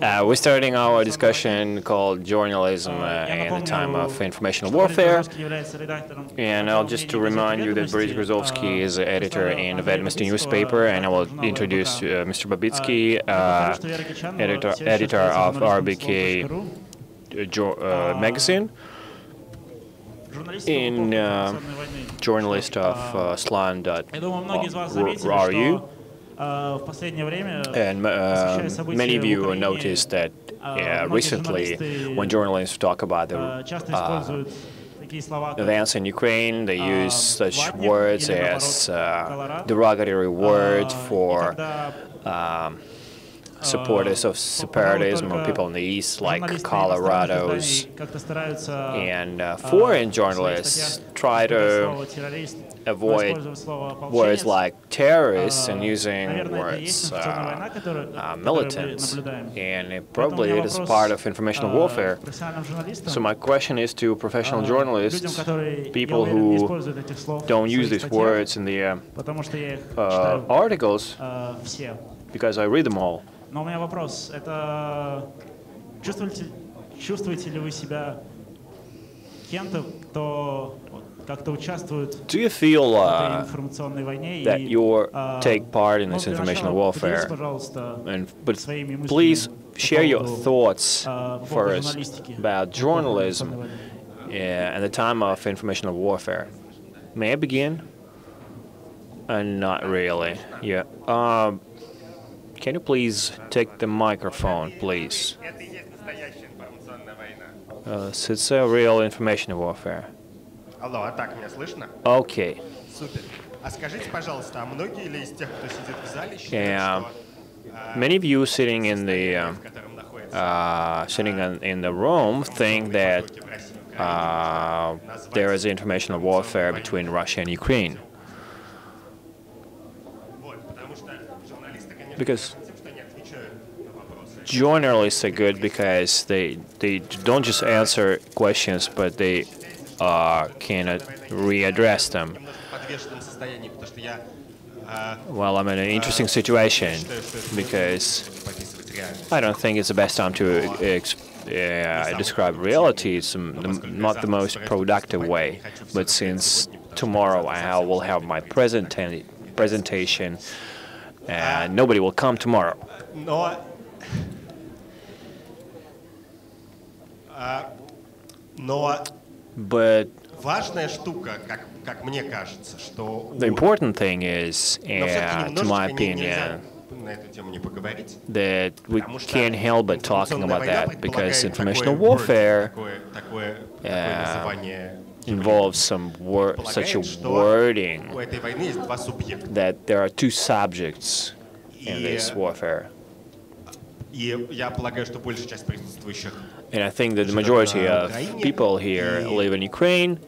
We're starting our discussion called Journalism in the Time of Informational Warfare. And just to remind you that Boris Grozovski is the editor in the Vedomosti newspaper, and I will introduce Mr. Babitsky, editor of RBK magazine, in journalist of Slan.ru. And many of you noticed that recently, when journalists talk about the events in Ukraine, they use such words as derogatory words for supporters of separatism or people in the East, like Colorados. And foreign journalists try to avoid words like terrorists and using words militants. And probably it is part of informational warfare. So my question is to professional journalists, people who don't use these words in the articles, because I read them all. Но у меня вопрос, это чувствуете ли вы себя кем-то, кто как-то участвует в этой информационной войне? That you take part in this informational warfare? But please share your thoughts first about journalism at the time of informational warfare. May I begin? Not really. Yeah. Can you please take the microphone, please? It's a real information warfare. Алло, а так меня слышно? Okay. Супер. А скажите, пожалуйста, а многие ли из тех, кто сидит в зале, считают, что many of you sitting in the room think that there is informational warfare between Russia and Ukraine. Because journalists are good because they don't just answer questions, but they can readdress them. Well, I'm in an interesting situation because I don't think it's the best time to describe reality. It's not the most productive way. But since tomorrow I will have my presentation, and nobody will come tomorrow. But the important thing is, to my opinion, that we can't help but talking about that, because informational warfare involves such a wording that there are two subjects in this warfare. And I think that the majority of people here live in Ukraine.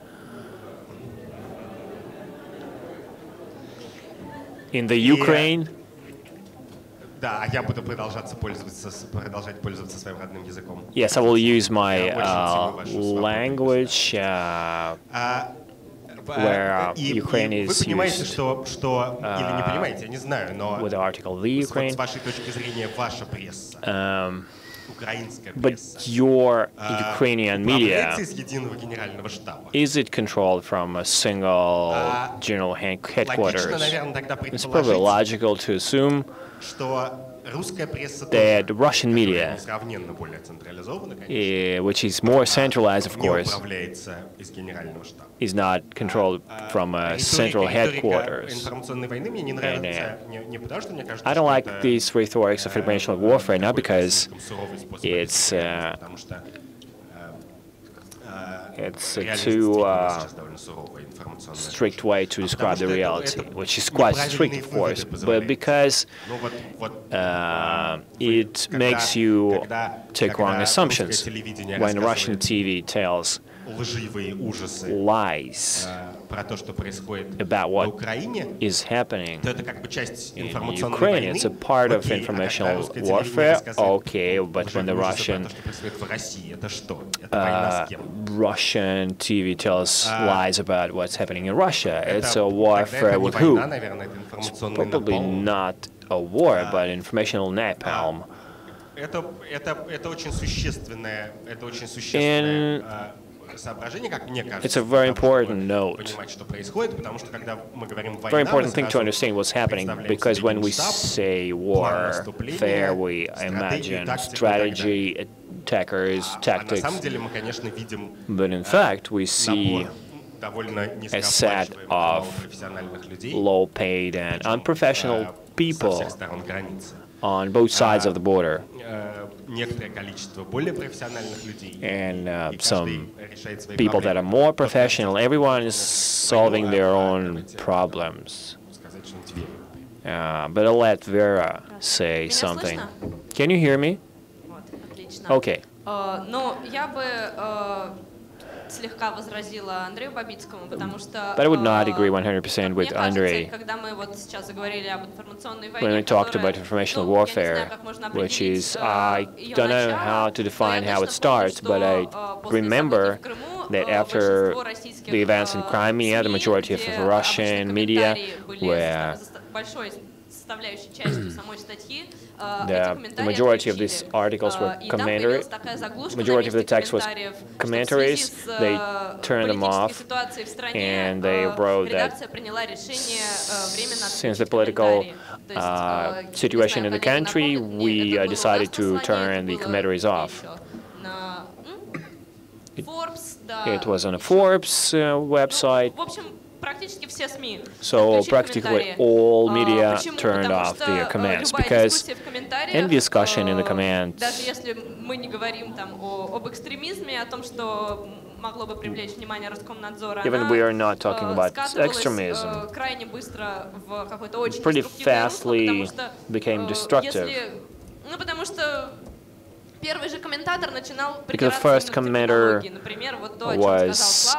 In the Ukraine. Yes, I will use my language where Ukraine is used with the article "the Ukraine." But your Ukrainian media, is it controlled from a single general headquarters? It's probably logical to assume that the Russian media, which is more centralized, of course, is not controlled from a central headquarters. And, I don't like these rhetorics of informational warfare, not because it's a too strict way to describe the reality, which is quite strict, of course, but because it makes you take wrong assumptions. When Russian TV tells lies about what is happening in Ukraine, it's a part of informational warfare, okay, but when the Russian TV tells lies about what's happening in Russia, it's a warfare with who? It's probably not a war, but informational napalm. Это очень sущественное соображение, как мне кажется. It's a very important note. Понимать, что происходит, потому что когда мы говорим война, very important thing to understand what's happening, because when we say warfare, we imagine strategy, attackers, tactics. But in fact, we see a set of low-paid and unprofessional people on both sides of the border. And some people that are more professional. Everyone is solving their own problems. But I'll let Vera say something. Can you hear me? Okay. But I would not agree 100% with Andrey when we talked about informational warfare, which is, I don't know how to define how it starts, but I remember that after the events in Crimea, the majority of the media were the majority of these articles were commentary. Majority of the text was commentaries. They turned them off, and they wrote that since the political situation in the country, we decided to turn the commentaries off. It was on a Forbes website. So practically all media turned off their comments, because in discussion in the comments, even we are not talking about extremism, pretty fastly became destructive. Because the first commentator was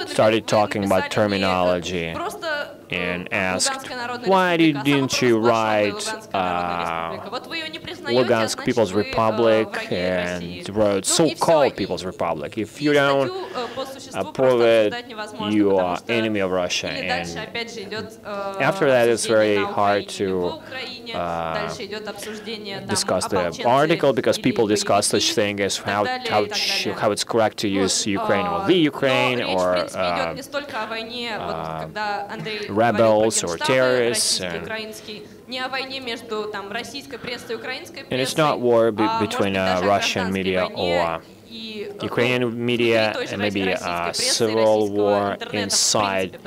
started talking about terminology and asked, why didn't you write Lugansk People's Republic and wrote so-called People's Republic? If you don't approve it, you are enemy of Russia. And after that, it's very hard to discuss the article, because people discuss such thing as how it's correct to use Ukraine or the Ukraine, or rebels or terrorists. And it's not war between Russian media or Ukrainian media, and maybe a civil war inside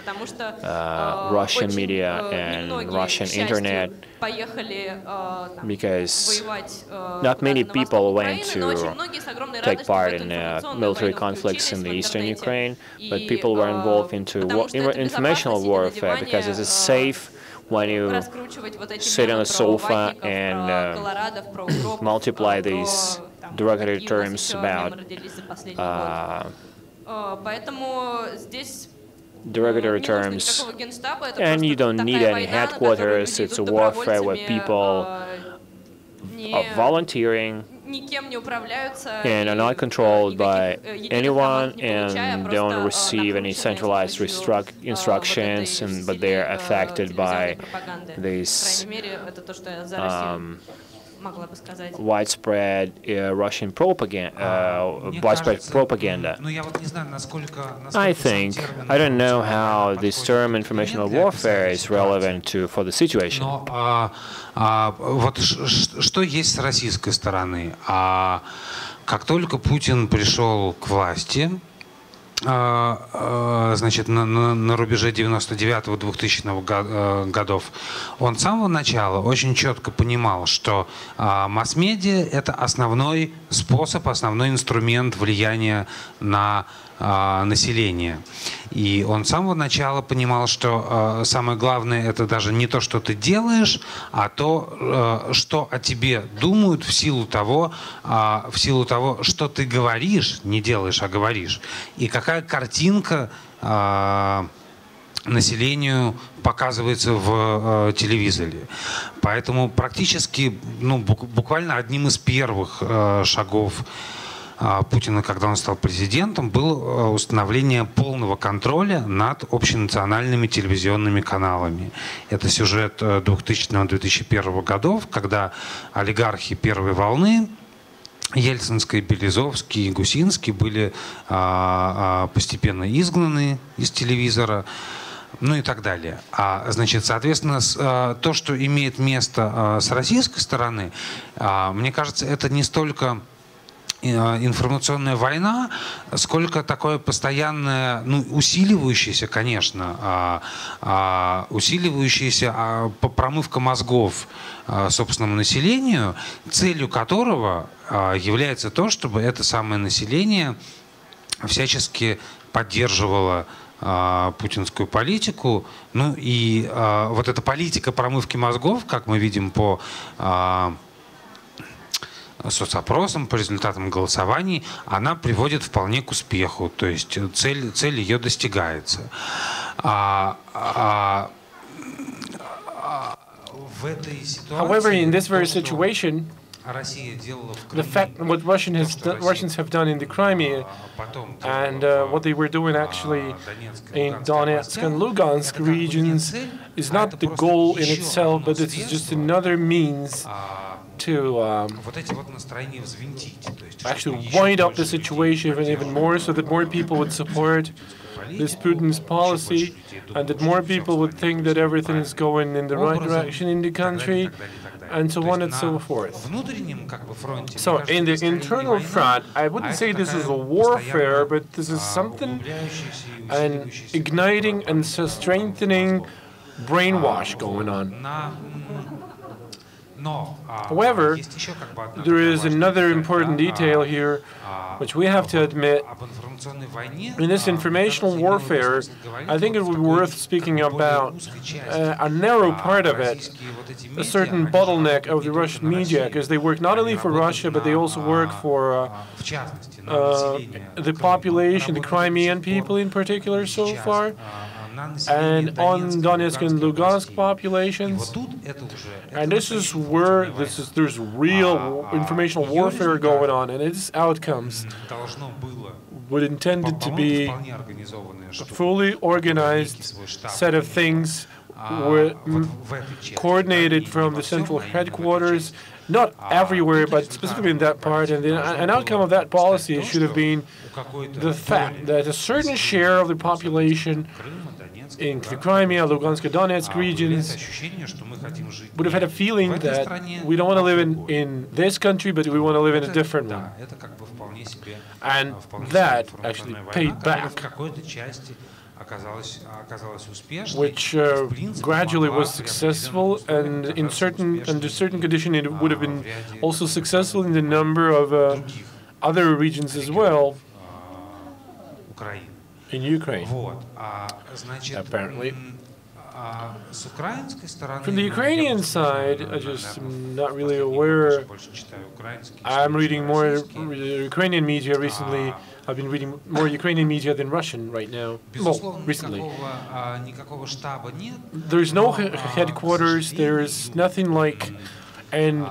Russian media and Russian internet, because not many people went to take part in military conflicts in the eastern Ukraine, but people were involved into informational warfare, because it is safe when you sit on a sofa and multiply these derogatory terms about derogatory terms, and you don't need any headquarters. It's a warfare where people are volunteering and are not controlled by anyone and don't receive any centralized instructions, but they are affected by these widespread Russian propaganda, I think, I don't know how this term informational warfare is relevant for the situation. Вот что есть с российской стороны? Как только Путин пришел к власти, значит, на рубеже 99-2000 годов, он с самого начала очень четко понимал, что масс-медиа — это основной способ, основной инструмент влияния на население. И он с самого начала понимал, что самое главное — это даже не то, что ты делаешь, а то, что о тебе думают в силу того, что ты говоришь, не делаешь, а говоришь. И какая картинка населению показывается в телевизоре. Поэтому практически, буквально одним из первых шагов Путина, когда он стал президентом, было установление полного контроля над общенациональными телевизионными каналами. Это сюжет 2000-2001 годов, когда олигархи первой волны, Ельцинский, Березовский и Гусинский, были постепенно изгнаны из телевизора, ну и так далее. Значит, соответственно, то, что имеет место с российской стороны, мне кажется, это не столько информационная война, сколько такое постоянное, ну, усиливающееся, конечно, усиливающаяся промывка мозгов собственному населению, целью которого является то, чтобы это самое население всячески поддерживало путинскую политику. Ну и вот эта политика промывки мозгов, как мы видим по соцопросам, по результатам голосований, она приводит вполне к успеху. То есть цель ее достигается. However, in this very situation, the fact what Russians have done in the Crimea and what they were doing actually in Donetsk and Lugansk regions is not the goal in itself, but it's just another means to actually wind up the situation even more, so that more people would support this Putin's policy, and that more people would think that everything is going in the right direction in the country, and so on and so forth. So in the internal front, I wouldn't say this is a warfare, but this is something, an igniting and strengthening brainwash going on. However, there is another important detail here, which we have to admit. In this informational warfare, I think it would be worth speaking about a narrow part of it, a certain bottleneck of the Russian media, because they work not only for Russia, but they also work for the population, the Crimean people in particular so far, and on Donetsk and Lugansk populations. And this is where there's real informational warfare going on, and its outcomes would intended to be a fully organized set of things coordinated from the central headquarters, not everywhere, but specifically in that part. And an outcome of that policy should have been the fact that a certain share of the population in the Crimea, Lugansk, and Donetsk regions would have had a feeling that we don't want to live in this country, but we want to live in a different one. And that actually paid back, which gradually was successful, and under certain conditions it would have been also successful in the number of other regions as well in Ukraine, apparently. From the Ukrainian side, I just am not really aware. I'm reading more Ukrainian media recently. I've been reading more Ukrainian media than Russian right now. Well, recently. There's no headquarters. There's nothing like and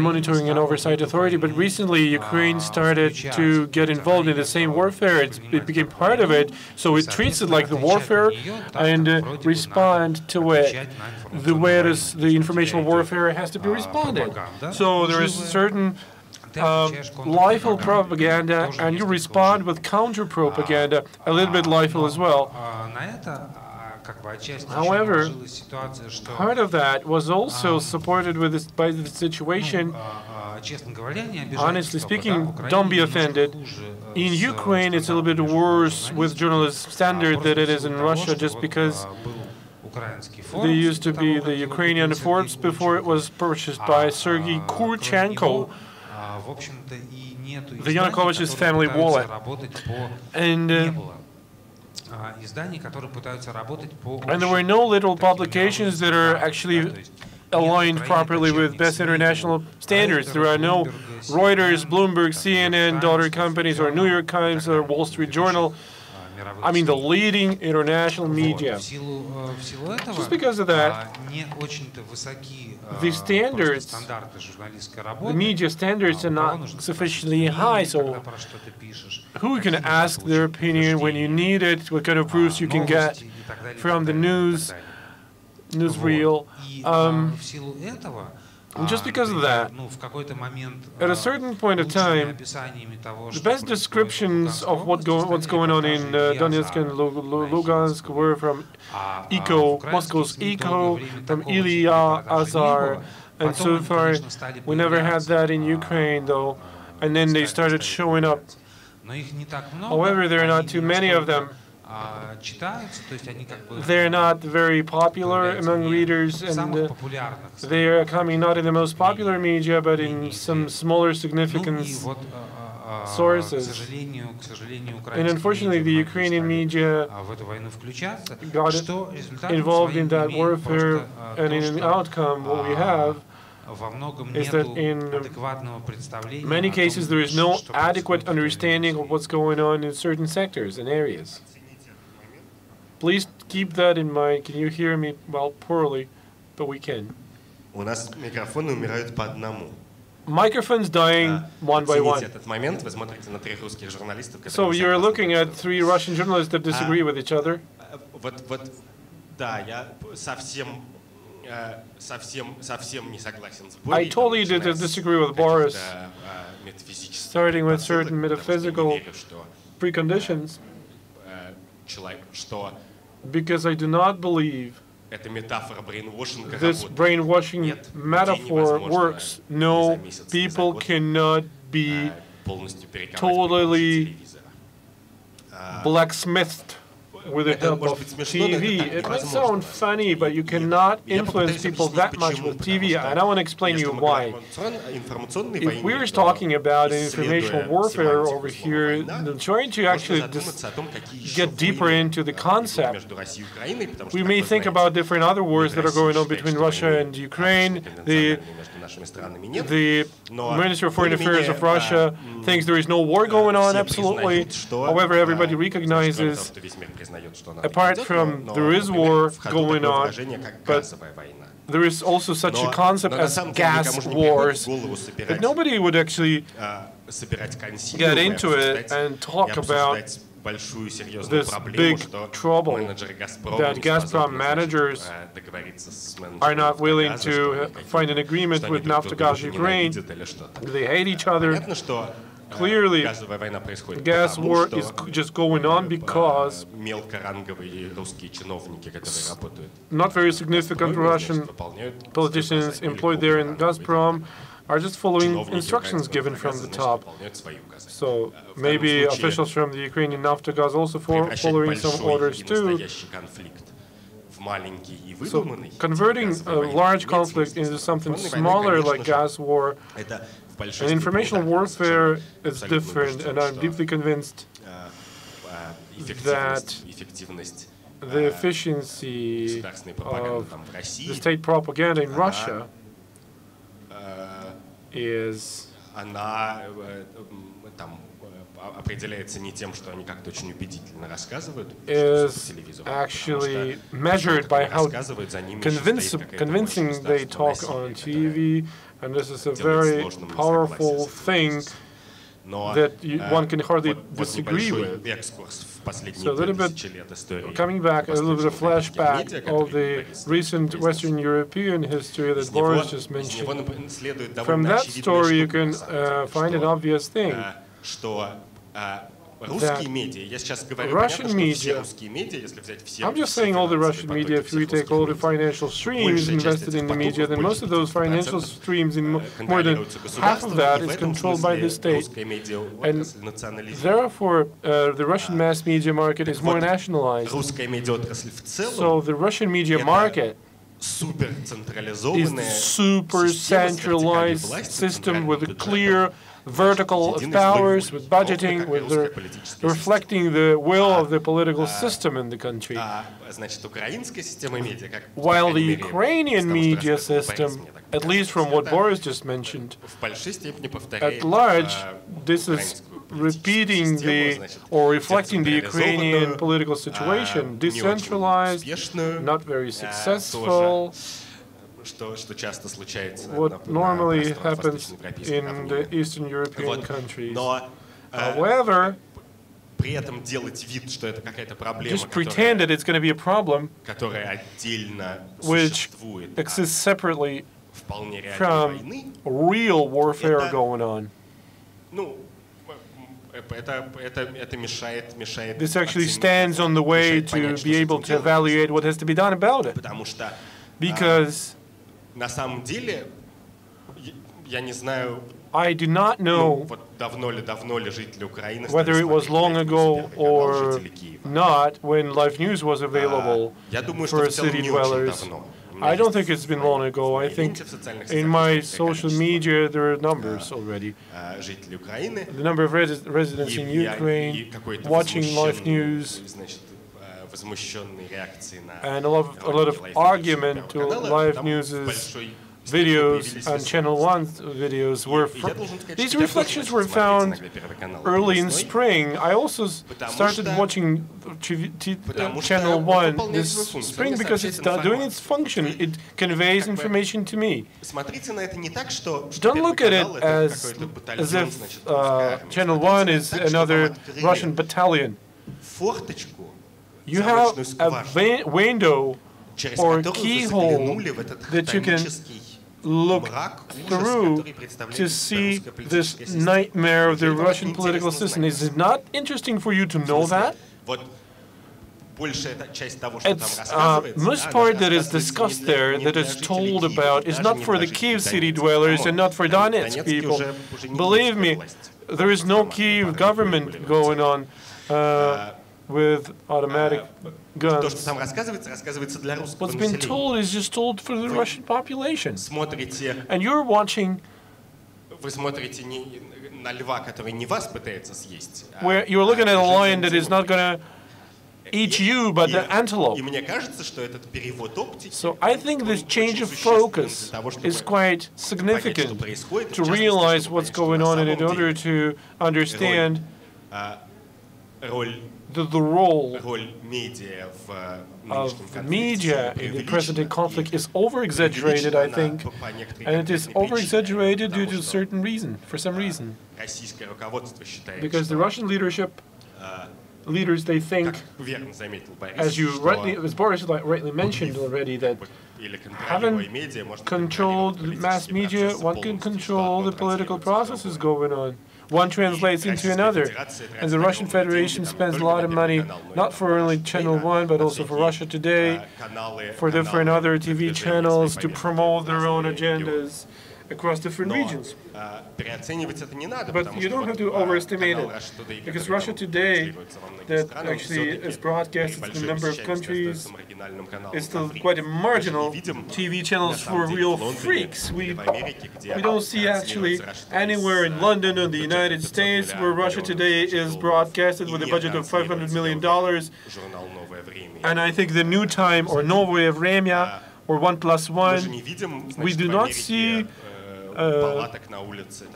monitoring and oversight authority. But recently, Ukraine started to get involved in the same warfare. It became part of it, so it treats it like the warfare and respond to it the way the informational warfare has to be responded. So there is certain lawful propaganda, and you respond with counter-propaganda, a little bit lawful as well. However, part of that was also supported by the situation. Honestly speaking, don't be offended. In Ukraine, it's a little bit worse with journalist standard than it is in Russia, just because there used to be the Ukrainian Forbes before it was purchased by Sergei Kurchenko, the Yanukovych's family wallet. And there were no little publications that are actually aligned properly with best international standards. There are no Reuters, Bloomberg, CNN, daughter companies, or New York Times, or Wall Street Journal. I mean the leading international media. Just because of that, the standards, the media standards are not sufficiently high, so who can ask their opinion when you need it, what kind of proofs you can get from the newsreel. And just because of that, at a certain point of time, the best descriptions of what's going on in Donetsk and Lugansk were from ECO, Moscow's ECO, from Ilya, Azar, and so far we never had that in Ukraine though, and then they started showing up. However, there are not too many of them. They're not very popular among readers, and they are coming not in the most popular media, but in some smaller significance sources. And unfortunately, the Ukrainian media got involved in that warfare, and in an outcome, what we have is that in many cases there is no adequate understanding of what's going on in certain sectors and areas. Please keep that in mind. Can you hear me? Well, poorly, but we can. Microphones dying one by one. So you're looking at 3 Russian journalists that disagree with each other. I totally disagree with Boris, starting with certain metaphysical preconditions, because I do not believe this brainwashing metaphor works. No, people cannot be totally blacksmithed with the help of TV. It might sound funny, but you cannot influence people that much with TV, and I want to explain you why. If we're talking about informational warfare over here, trying to actually get deeper into the concept, we may think about different other wars that are going on between Russia and Ukraine. The Ministry of Foreign Affairs of Russia thinks there is no war going on, absolutely. However, everybody recognizes, apart from there is war going on, but there is also such a concept as gas wars, that nobody would actually get into it and talk about this big trouble that Gazprom managers are not willing to find an agreement with Naftogaz Ukraine. They hate each other. Clearly, the gas war is just going on because not very significant Russian politicians employed there in Gazprom are just following instructions given from the top. So maybe officials from the Ukrainian Naftogaz also following some orders too. So converting a large conflict into something smaller like gas war and informational warfare is different, and I'm deeply convinced that the efficiency of the state propaganda in Russia is actually measured by how convincing they talk on TV, and this is a very powerful thing that one can hardly disagree with. So a little bit, coming back, a little bit of flashback of the recent Western European history that Boris just mentioned. From that story you can find an obvious thing. Russian media, I'm just saying all the Russian media, if we take all the financial streams invested in the media, then most of those financial streams, in more than half of that, is controlled by the state. And therefore, the Russian mass media market is more nationalized. So the Russian media market is the super centralized system with a clear vertical of powers, with budgeting, with reflecting the will of the political system in the country. While the Ukrainian media system, at least from what Boris just mentioned, at large, this is repeating or reflecting the Ukrainian political situation, decentralized, not very successful, what normally happens in the Eastern European countries. However, just pretend that it's going to be a problem which exists separately from real warfare going on. This actually stands on the way to be able to evaluate what has to be done about it. Because I do not know whether it was long ago or not when live news was available for city dwellers. I don't think it's been long ago. I think in my social media there are numbers already. The number of residents in Ukraine watching live news and a lot of argument to live news's videos and Channel 1 videos were these reflections were found early in spring. I also started watching Channel 1 this spring because it's doing its function. It conveys information to me. Don't look at it as if Channel 1 is another Russian battalion. You have a window or keyhole that you can look through to see this nightmare of the Russian political system. Is it not interesting for you to know that? Most part that is discussed there, that is told about, is not for the Kiev city dwellers and not for Donetsk people. Believe me, there is no Kiev government going on with automatic guns. What's been told is just told for the Russian population. And you're watching where you're looking at a lion that is not going to eat you, but the antelope. So I think this change of focus is quite significant to realize what's going on and in order to understand the role of media in the present-day conflict is over-exaggerated, I think, and it is over-exaggerated due to a certain reason, for some reason. Because the Russian leaders, they think, as Boris rightly mentioned already, that having controlled the mass media, one can control the political processes going on. One translates into another. And the Russian Federation spends a lot of money, not for only Channel 1, but also for Russia Today, for different other TV channels to promote their own agendas across different regions. But you don't have to overestimate it, because Russia Today, that actually is broadcasted in a number of countries, is still quite a marginal TV channels for real freaks. We don't see actually anywhere in London or the United States where Russia Today is broadcasted with a budget of $500 million. And I think the New Time or Novoye Vremya or 1+1, we do not see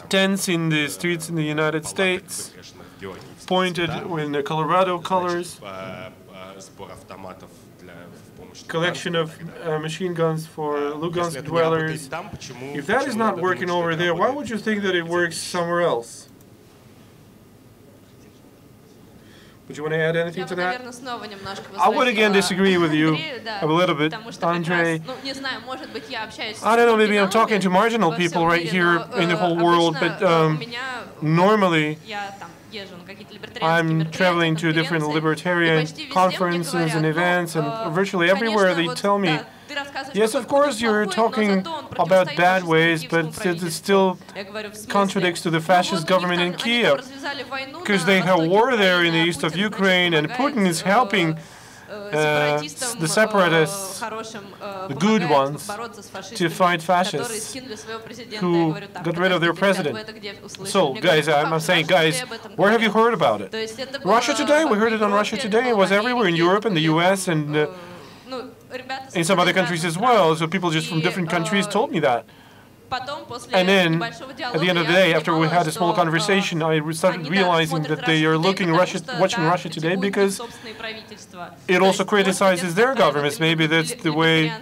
tents in the streets in the United States, pointed in the Colorado colors, collection of machine guns for Lugansk dwellers. If that is not working over there, why would you think that it works somewhere else? Would you want to add anything to that? I would again disagree with you a little bit, Andrey. I don't know, maybe I'm talking to marginal people right here in the whole world, but normally I'm traveling to different libertarian conferences and events, and virtually everywhere they tell me, yes, of course, you're talking about bad ways, but it still contradicts to the fascist government in Kiev, because they have war there in the east of Ukraine, and Putin is helping the separatists, the good ones, to fight fascists who got rid of their president. So, guys, I'm saying, guys, where have you heard about it? Russia Today, we heard it on Russia Today. It was everywhere in Europe and the US and in some other countries as well. So people just from different countries told me that. And then, at the end of the day, after we had a small conversation, I started realizing that they are watching Russia Today because it also criticizes their governments. Maybe that's the way,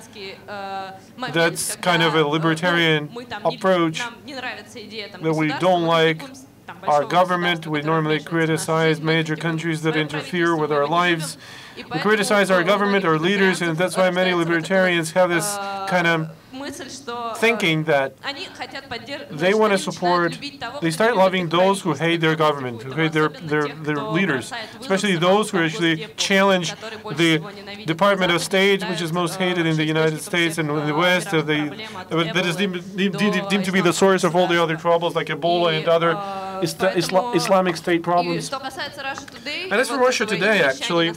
that's kind of a libertarian approach, that we don't like our government. We normally criticize major countries that interfere with our lives. We criticize our government, our leaders, and that's why many libertarians have this kind of thinking that they want to support, they start loving those who hate their government, who hate their leaders, especially those who actually challenge the Department of State, which is most hated in the United States and in the West, that is deemed to be the source of all the other troubles like Ebola and other Islamic State problems. And as for Russia Today, actually,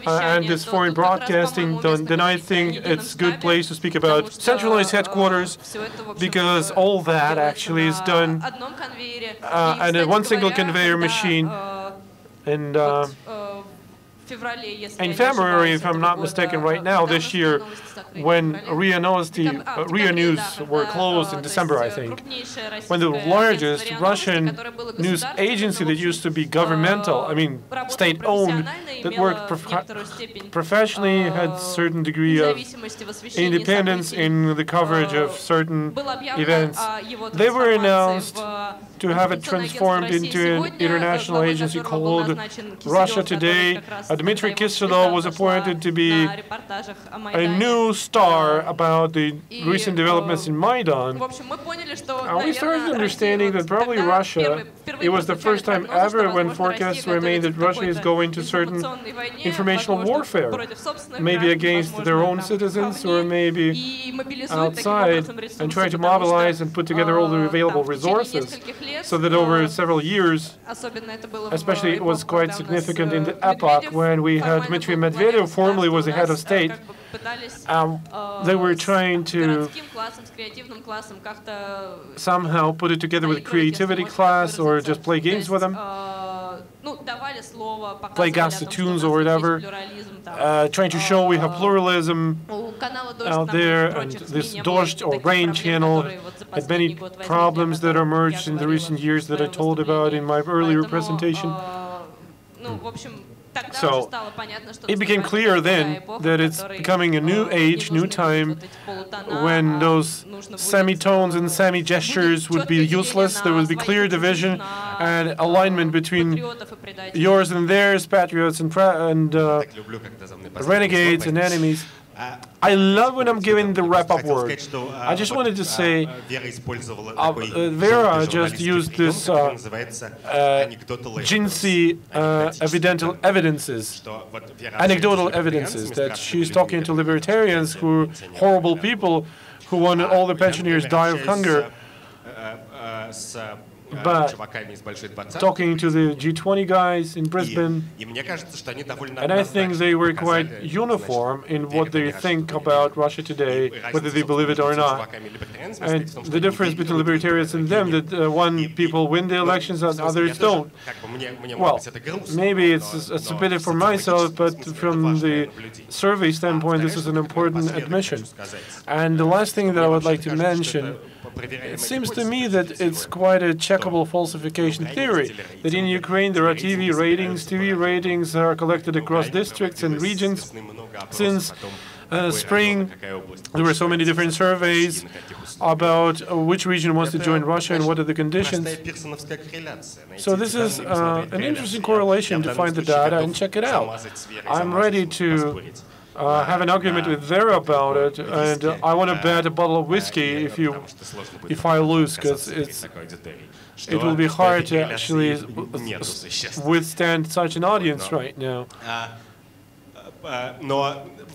and this foreign broadcasting, then I think it's a good place to speak about centralized headquarters, because all that actually is done on one single conveyor machine. And in February, if I'm not mistaken, right now, this year, when RIA News were closed in December, I think, when the largest Russian news agency that used to be governmental, I mean, state-owned, that worked professionally, had certain degree of independence in the coverage of certain events, they were announced to have it transformed into an international agency called Russia Today. Dmitry Kiselyov was appointed to be a new star about the recent developments in Maidan. We started understanding that probably Russia, it was the first time ever when forecasts were made that Russia is going to certain informational warfare, maybe against their own citizens or maybe outside, and try to mobilize and put together all the available resources, so that over several years, especially it was quite significant in the epoch when we had Dmitry Medvedev, formerly was the head of state, they were trying to somehow put it together with a creativity class or just play games with them, play Gasta tunes or whatever, trying to show we have pluralism out there, and this Dozhd or Rain channel had many problems that emerged in the recent years that I told about in my earlier presentation. So it became clear then that it's becoming a new age, new time, when those semitones and semi-gestures would be useless. There would be clear division and alignment between yours and theirs, patriots and renegades and enemies. I love when I'm giving the wrap-up word. I just wanted to say, Vera just used this jinxy anecdotal evidences, that she's talking to libertarians who are horrible people who want all the pensioners die of hunger. But talking to the G20 guys in Brisbane, and I think they were quite uniform in what they think about Russia Today, whether they believe it or not. And the difference between libertarians and them, that one people win the elections and others don't. Well, maybe it's a pity for myself, but from the survey standpoint, this is an important admission. And the last thing that I would like to mention, it seems to me that it's quite a checkable falsification theory, that in Ukraine there are TV ratings. TV ratings are collected across districts and regions. Since spring, there were so many different surveys about which region wants to join Russia and what are the conditions. So this is an interesting correlation to find the data and check it out. I'm ready to have an argument with Vera about it, and I want to bet a bottle of whiskey if I lose, because it will be hard to actually withstand such an audience right now.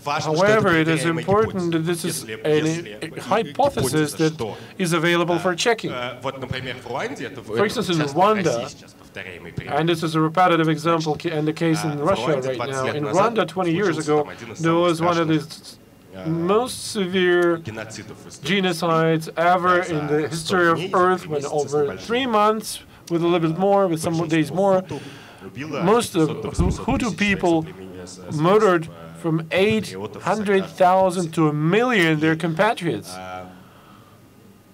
However, it is important that this is a hypothesis that is available for checking. For instance, in Rwanda, and this is a repetitive example and the case in Russia right now, in Rwanda 20 years ago, there was one of the most severe genocides ever in the history of Earth, when over 3 months, with a little bit more, with some days more, most of Hutu people murdered from 800,000 to 1 million their compatriots.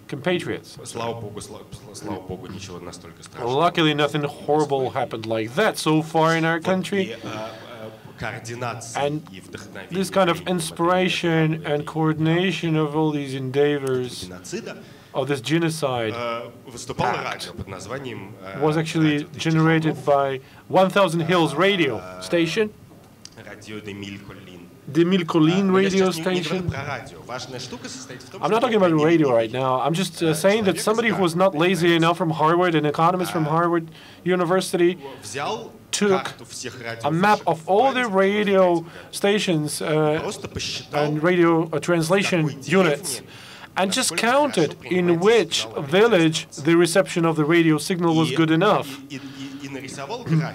compatriots. Luckily, nothing horrible happened like that so far in our country. And this kind of inspiration and coordination of all these endeavors of this genocide pact was actually generated by 1000 Hills radio station, the Milkolin radio station. I'm not talking about radio right now. I'm just saying that somebody who was not lazy enough from Harvard, an economist from Harvard University, took a map of all the radio stations and radio translation units and just counted in which village the reception of the radio signal was good enough.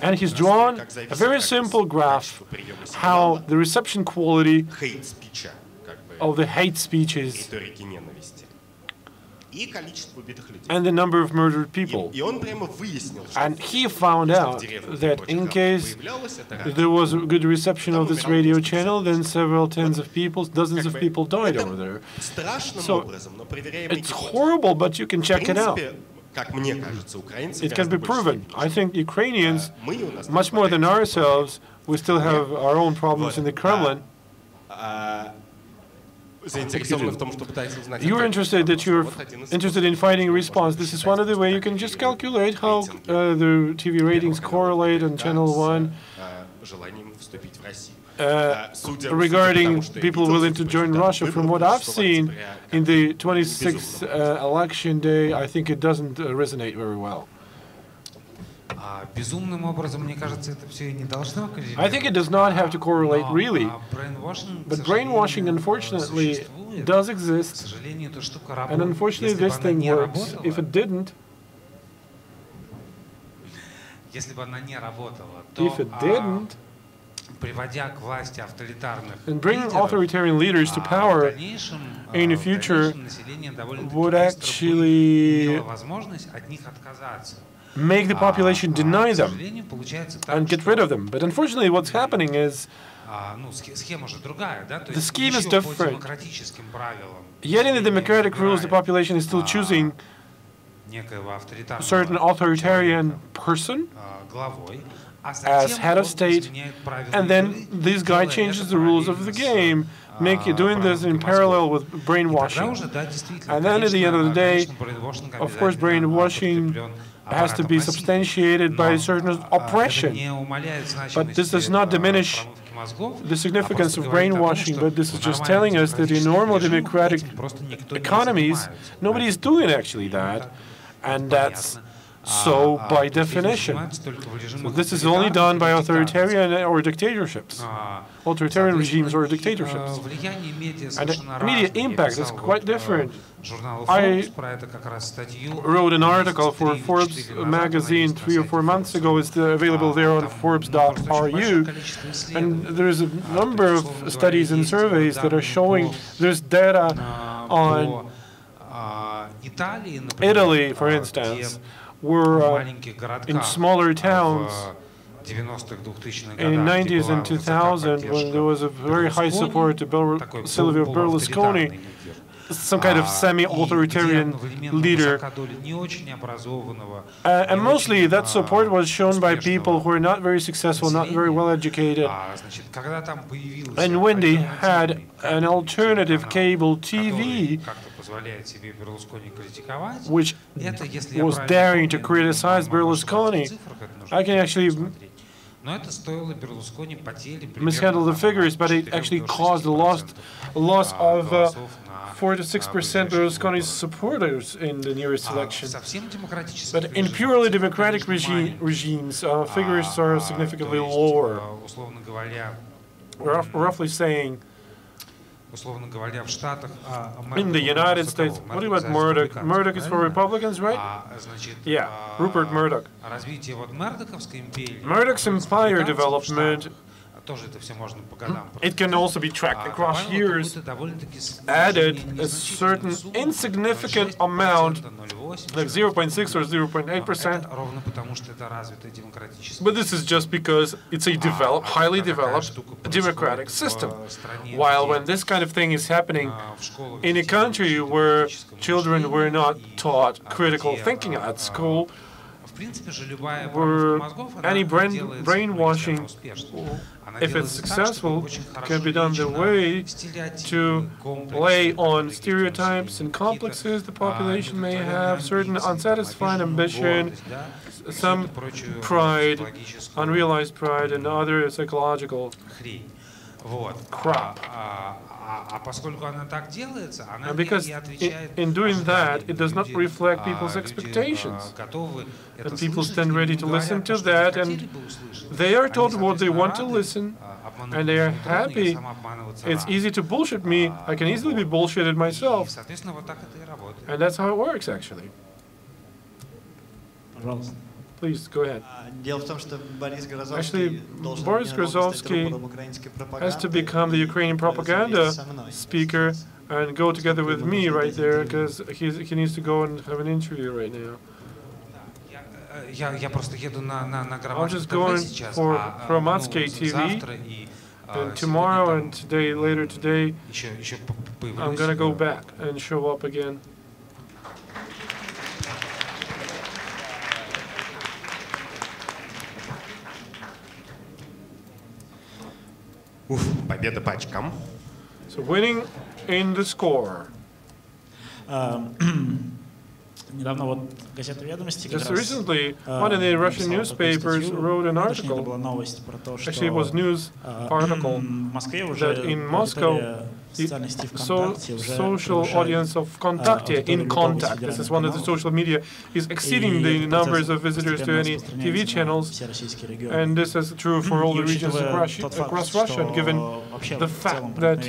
And he's drawn a very simple graph how the reception quality of the hate speeches and the number of murdered people. And he found out that in case there was a good reception of this radio channel, then several tens of people, dozens of people died over there. So it's horrible, but you can check it out. It can be proven. I think Ukrainians, much more than ourselves, we still have our own problems in the Kremlin. You're interested in finding a response. This is one of the ways you can just calculate how the TV ratings correlate on Channel 1 regarding people willing to join Russia. From what I've seen in the 26th election day, I think it doesn't resonate very well. I think it does not have to correlate really, but brainwashing unfortunately does exist, and unfortunately this thing works. If it didn't, and bringing authoritarian leaders to power in the future would actually make the population deny them and get rid of them. But unfortunately what's happening is the scheme is different. Yet in the democratic rules the population is still choosing a certain authoritarian person as head of state, and then this guy changes the rules of the game, doing this in parallel with brainwashing. And then at the end of the day, of course, brainwashing has to be substantiated by a certain oppression. But this does not diminish the significance of brainwashing, but this is just telling us that in normal democratic economies, nobody is doing actually that, and that's so by definition. So this is only done by authoritarian or dictatorships, authoritarian regimes or dictatorships. And the immediate impact is quite different. I wrote an article for Forbes magazine 3 or 4 months ago. It's available there on Forbes.ru. And there's a number of studies and surveys that are showing there's data on Italy, for instance, were in smaller towns in the 90s and 2000 when there was a very high support to Silvio Berlusconi, some kind of semi-authoritarian leader. And mostly that support was shown by people who are not very successful, not very well educated. And when they had an alternative cable TV, which was daring to criticize Berlusconi, I can actually mishandle the figures, but it actually caused a loss of 4 to 6% Berlusconi's supporters in the nearest election. But in purely democratic regimes, figures are significantly lower. Roughly saying, in the United States, what about Murdoch? Murdoch is for Republicans, right? Yeah, Rupert Murdoch. Murdoch's empire development It can also be tracked across years, added a certain insignificant amount, like 0.6 or 0.8%. But this is just because it's a highly developed democratic system. While when this kind of thing is happening in a country where children were not taught critical thinking at school, where any brainwashing, if it's successful, can be done the way to play on stereotypes and complexes the population may have, certain unsatisfied ambition, some pride, unrealized pride, and other psychological crap. And because in doing that, it does not reflect people's expectations. And people stand ready to listen to that, and they are told what they want to listen, and they are happy. It's easy to bullshit me. I can easily be bullshitted myself. And that's how it works, actually. Please, go ahead. Actually, Boris Grozovski has to become the Ukrainian propaganda speaker and go together with me right there, because he needs to go and have an interview right now. I'm just going for Hromadske TV, and tomorrow and later today, I'm going to go back and show up again. Победа по очкам. So winning in the score. Just recently, one of the Russian newspapers wrote an article, actually it was a news article, that in Moscow, the social audience of Kontakte, in Contact, this is one of the social media, is exceeding the numbers of visitors to any TV channels, and this is true for all the regions across Russia, and given the fact that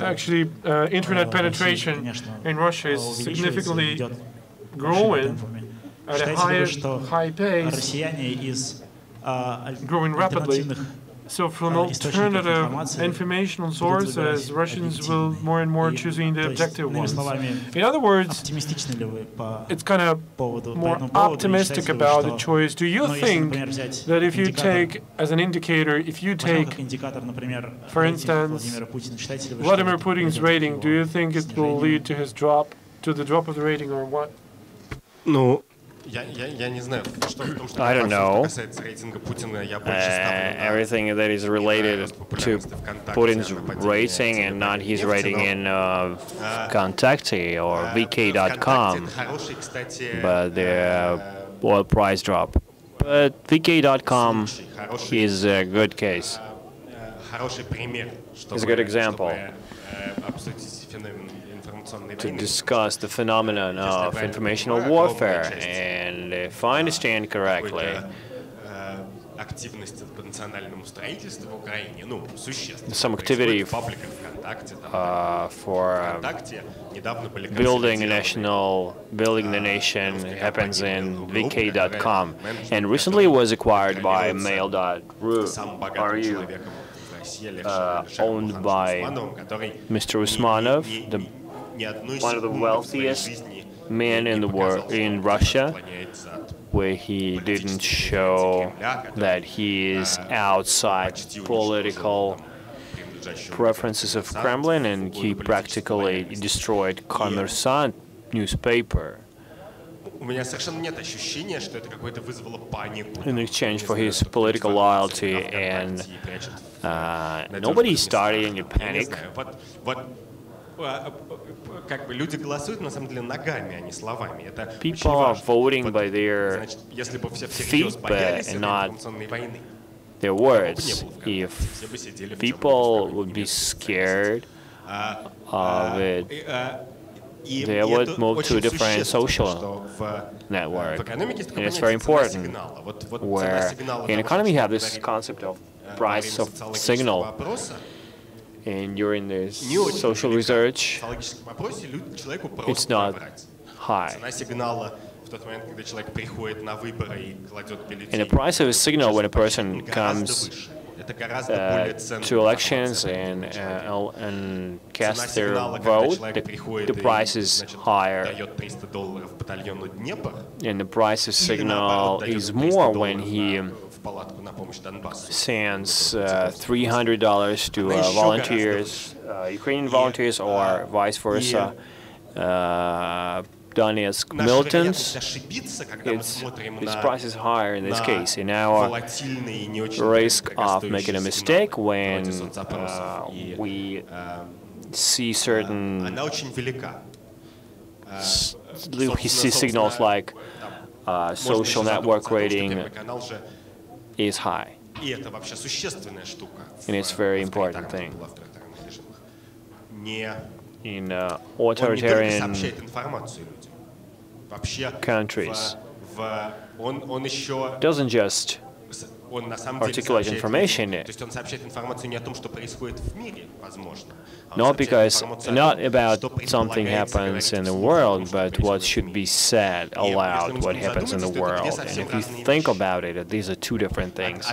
actually internet penetration in Russia is significantly growing at a high pace, growing rapidly. So from alternative informational sources, Russians will more and more choosing the objective ones. In other words, it's kind of more optimistic about the choice. Do you think that if you take, as an indicator, if you take, for instance, Vladimir Putin's rating, do you think it will lead to his drop, to the drop of the rating, or what? No. I don't know. Everything that is related to Putin's rating and not his rating in Kontakte or VK.com, but the oil price drop. But VK.com is a good case. It's a good example to discuss the phenomenon of informational warfare, and if I understand correctly, some activity for building the nation happens in VK.com, and recently was acquired by Mail.ru, owned by Mr. Usmanov, one of the wealthiest men in the world, in Russia, where he didn't show that he is outside political preferences of Kremlin, and he practically destroyed Kommersant newspaper in exchange for his political loyalty, and nobody started in a panic. People are voting by their feet, and not their words. If people would be scared of it, they would move to a different social network. And it's very important, where in economy you have this concept of price of signal. And during this social research, it's not high. And the price of a signal when a person comes to elections and cast their vote, the price is higher. And the price of signal is more when he sends $300 to volunteers, Ukrainian volunteers, or vice versa, Donetsk militants. Its price is higher in this case. In our risk of making a mistake when we see certain signals like social network rating is high. And it's a very important thing. In authoritarian countries, doesn't just articulate information, not about something happens in the world, but what should be said aloud, what happens in the world. And if you think about it, these are two different things.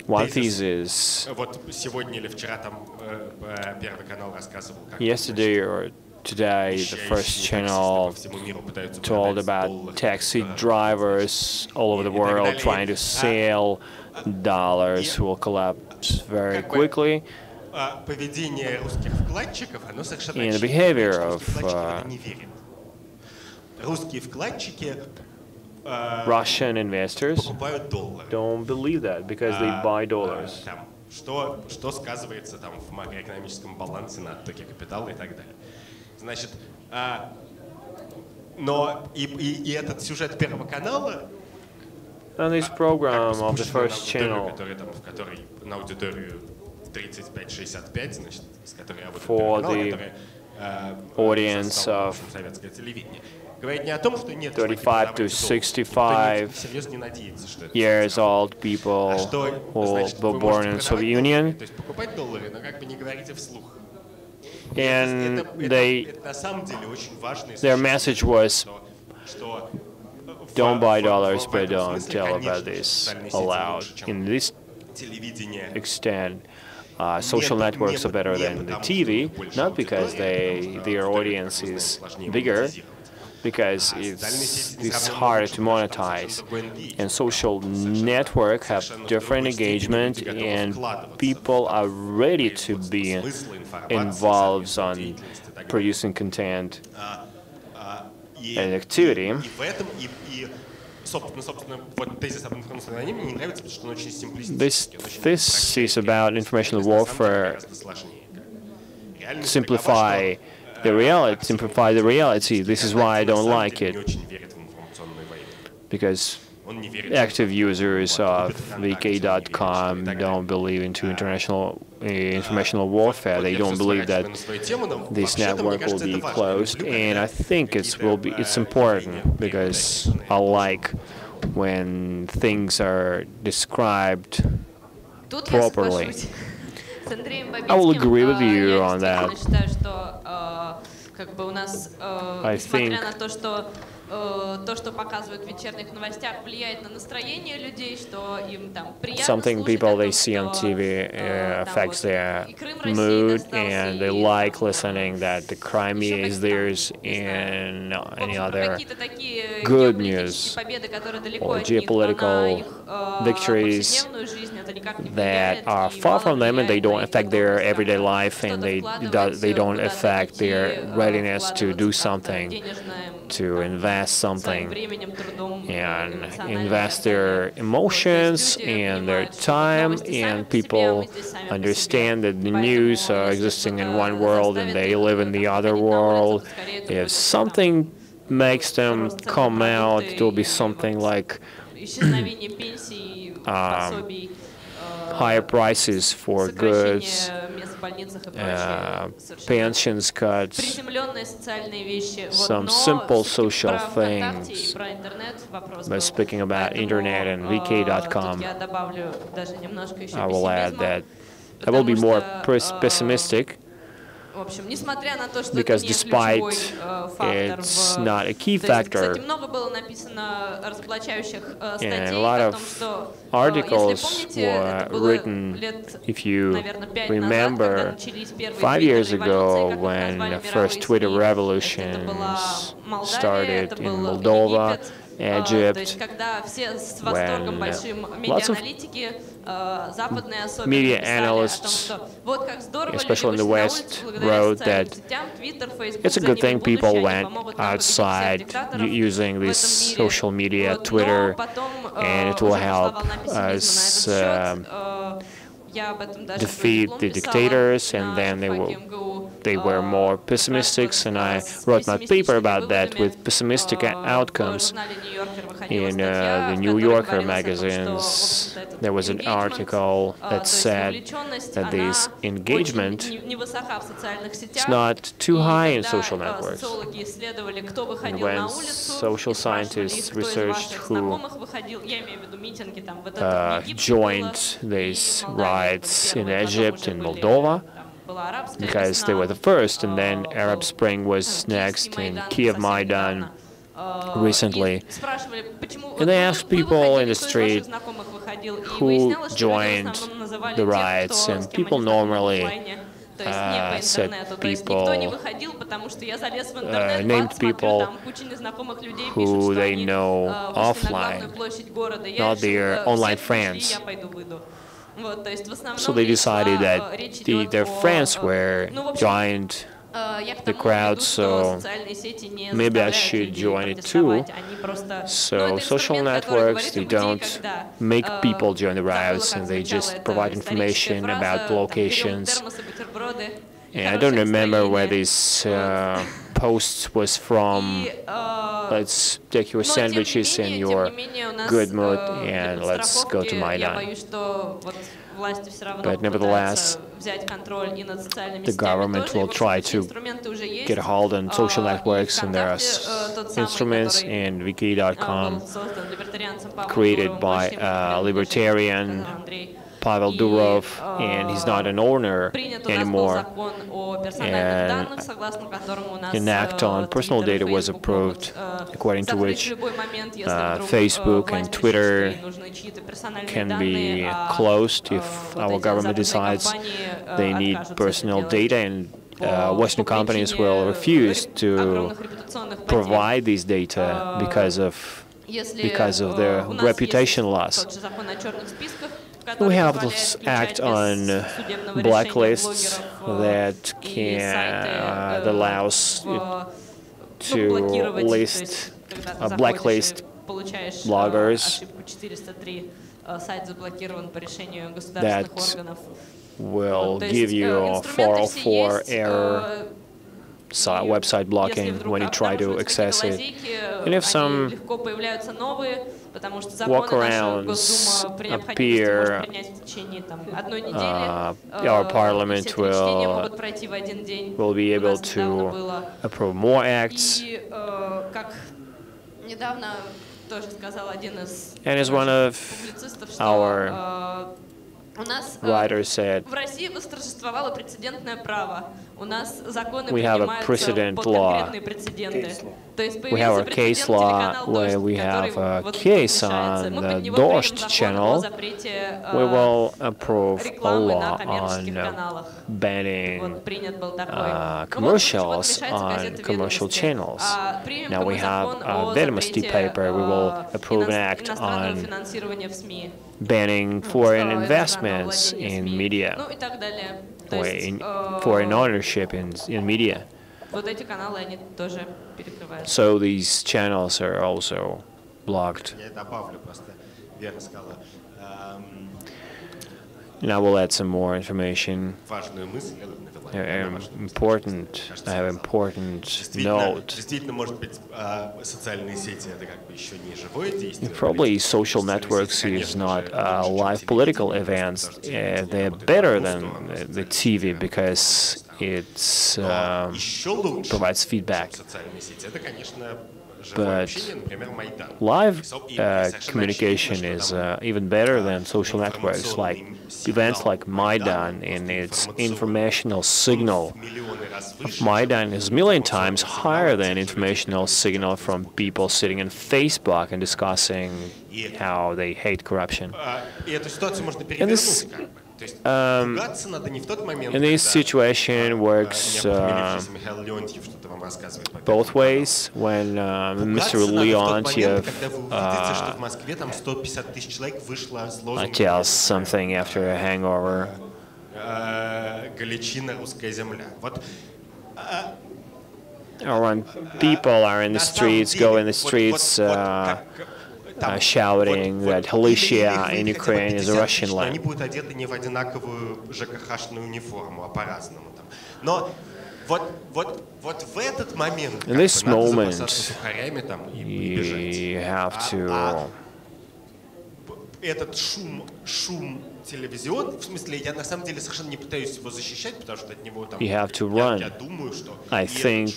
One thesis, yesterday or today, the first channel told about taxi drivers all over the world trying to sell dollars who will collapse very quickly. And the behavior of Russian investors don't believe that because they buy dollars. Что сказывается там в макроэкономическом балансе на оттоке капитала и так далее. Значит, но и этот сюжет Первого канала, and this program of the first channel, в которой на аудиторию 35-65, значит, с которой я for the audience of 35 to 65 years old people who were born in the Soviet Union. And their message was, don't buy dollars, but don't tell about this aloud. In this extent, social networks are better than the TV, not because their audience is bigger, because it's harder to monetize. And social networks have different engagement, and people are ready to be involved on producing content and activity. This thesis about informational warfare simplify the reality. This is why I don't like it, because active users of VK.com don't believe into international informational warfare. They don't believe that this network will be closed, and I think it's important, because I like when things are described properly. I will agree with you on that. I think something people they see on TV affects their mood, and they like listening that the Crimea is theirs, and any other good news or geopolitical victories that are far from them, and they don't affect their everyday life, and they don't affect their readiness to do something, to invest something, and invest their emotions and their time, and people understand that the news are existing in one world and they live in the other world. If something makes them come out, it will be something like higher prices for goods, pensions cuts, some simple social things. But speaking about internet and VK.com, I will add that I will be more pessimistic, because despite it's not a key factor, and a lot of articles were written, if you remember, 5 years ago when the first Twitter revolutions started in Moldova, Egypt, when lots of media analysts, especially in the West, wrote that it's a good thing people went outside using this social media, Twitter, and it will help us defeat the dictators, and then they were more pessimistic, and I wrote my paper about that with pessimistic outcomes. In the New Yorker magazines, there was an article that said that this engagement is not too high in social networks. And when social scientists researched who joined these riots in Egypt and Moldova, because they were the first, and then Arab Spring was next in Kiev Maidan recently. And they asked people in the street who joined the riots, and people normally said people, named people who they know offline, not their online friends. So they decided that their friends were joined the crowd, so maybe I should join it too. So social networks, they don't make people join the riots, and they just provide information about locations. And I don't remember where this post was from. Let's take your sandwiches and your good mood, and let's go to Maidan. But nevertheless, the government will try to get a hold on social networks, and there are instruments in wiki.com created by a libertarian, Pavel Durov, and he's not an owner anymore. And an act on personal data was approved, according to which Facebook and Twitter can be closed if our government decides they need personal data, and Western companies will refuse to provide these data because of their reputation loss. We have this act on blacklists that allows to blacklist bloggers that will give you a 404 error website blocking when you try to access it. And if some walkarounds appear, our parliament will be able to approve more acts. And as one of our writers said, we have a precedent law. We have a case law where we have a case on the Dost channel. We will approve a law on banning commercials on commercial channels. Now we have a Vedomosti paper. We will approve an act on banning foreign investments in media, or in foreign ownership in media. So these channels are also blocked. And I will add some more information. I have an important note. Probably social networks is not live political events. They're better than the TV, because it provides feedback. But live communication is even better than social networks, like events like Maidan, and its informational signal of Maidan is a million times higher than informational signal from people sitting on Facebook and discussing how they hate corruption. And this situation works both ways. When Mr. Leontiev tells something after a hangover, or when people are in the streets, go in the streets, shouting that Galicia in Ukraine is a Russian land. In this moment, you have to run. I think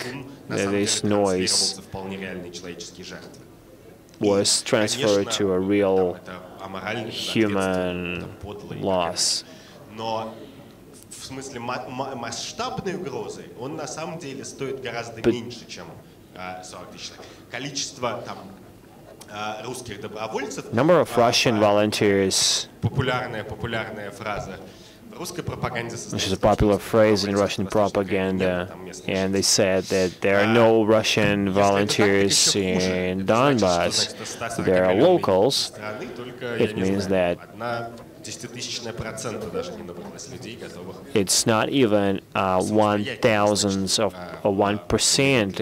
that this noise was transferred to a real human loss. Number of Russian volunteers, which is a popular phrase in Russian propaganda, and they said that there are no Russian volunteers in Donbass. There are locals. It means that it's not even 1/1000th of 1%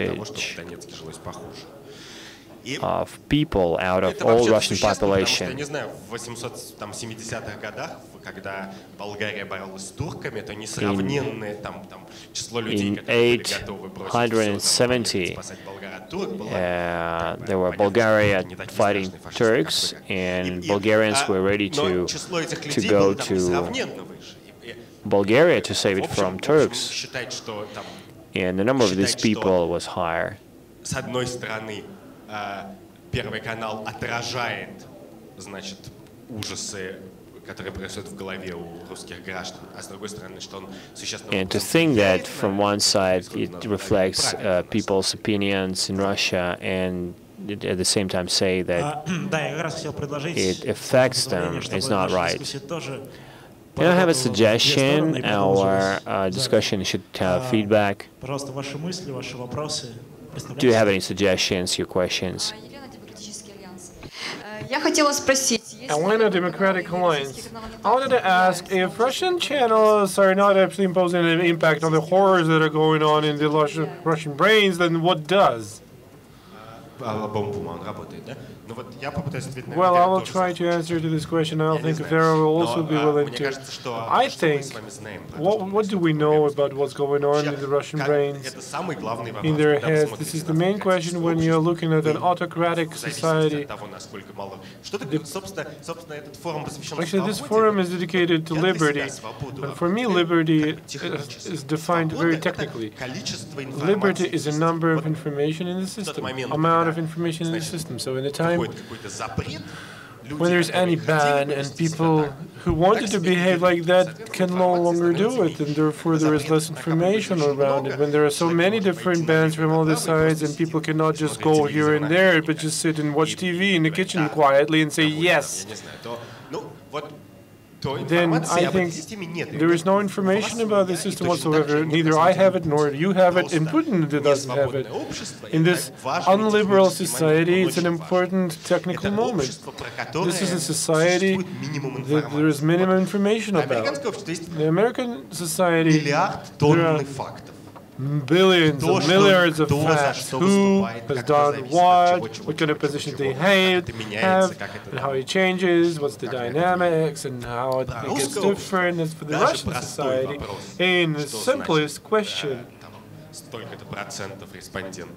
of people out of all Russian population. In 870, there were Bulgaria fighting Turks, and Bulgarians were ready to go to Bulgaria to save it from Turks, and the number of these people was higher. Первый канал отражает, значит, ужасы, которые происходят в голове у русских граждан, а с другой стороны, что он существенно... And to think that from one side it reflects people's opinions in Russia, and at the same time say that it affects them is not right. Can I have a suggestion? Our discussion should have feedback. Do you have any suggestions, your questions? Atlanta Democratic Alliance. I wanted to ask if Russian channels are not actually imposing an impact on the horrors that are going on in the Russian brains, then what does? Well, I will try to answer to this question. I don't think Vera will also be willing to. I think, what do we know about what's going on in the Russian brains, in their heads? This is the main question when you're looking at an autocratic society. Actually, this forum is dedicated to liberty. And for me, liberty is defined very technically. Liberty is a number of information in the system, amount of information in the system. So in a time when there's any ban and people who wanted to behave like that can no longer do it, and therefore there is less information around it. When there are so many different bans from all the sides and people cannot just go here and there, but just sit and watch TV in the kitchen quietly and say yes, then I think there is no information about the system whatsoever. Neither I have it nor you have it, and Putin doesn't have it. In this unliberal society, it's an important technical moment. This is a society that there is minimum information about. The American society, there are billions of milliards of facts. Who has done what kind of position they have, and how it changes, what's the dynamics, and how it gets different. As for the Russian society, in the simplest question,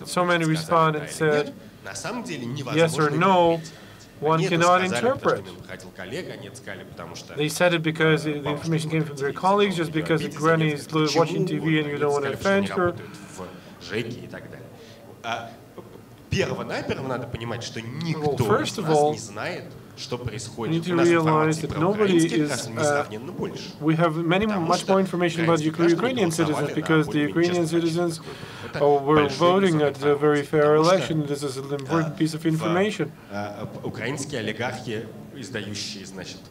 so many respondents said yes or no, one cannot interpret. They said it because the information came from their colleagues, just because the granny is watching TV and you don't want to offend her. Well, first of all, we need to realize that nobody is. We have much more information about Ukrainian citizens because the Ukrainian citizens were voting at a very fair election. This is an important piece of information.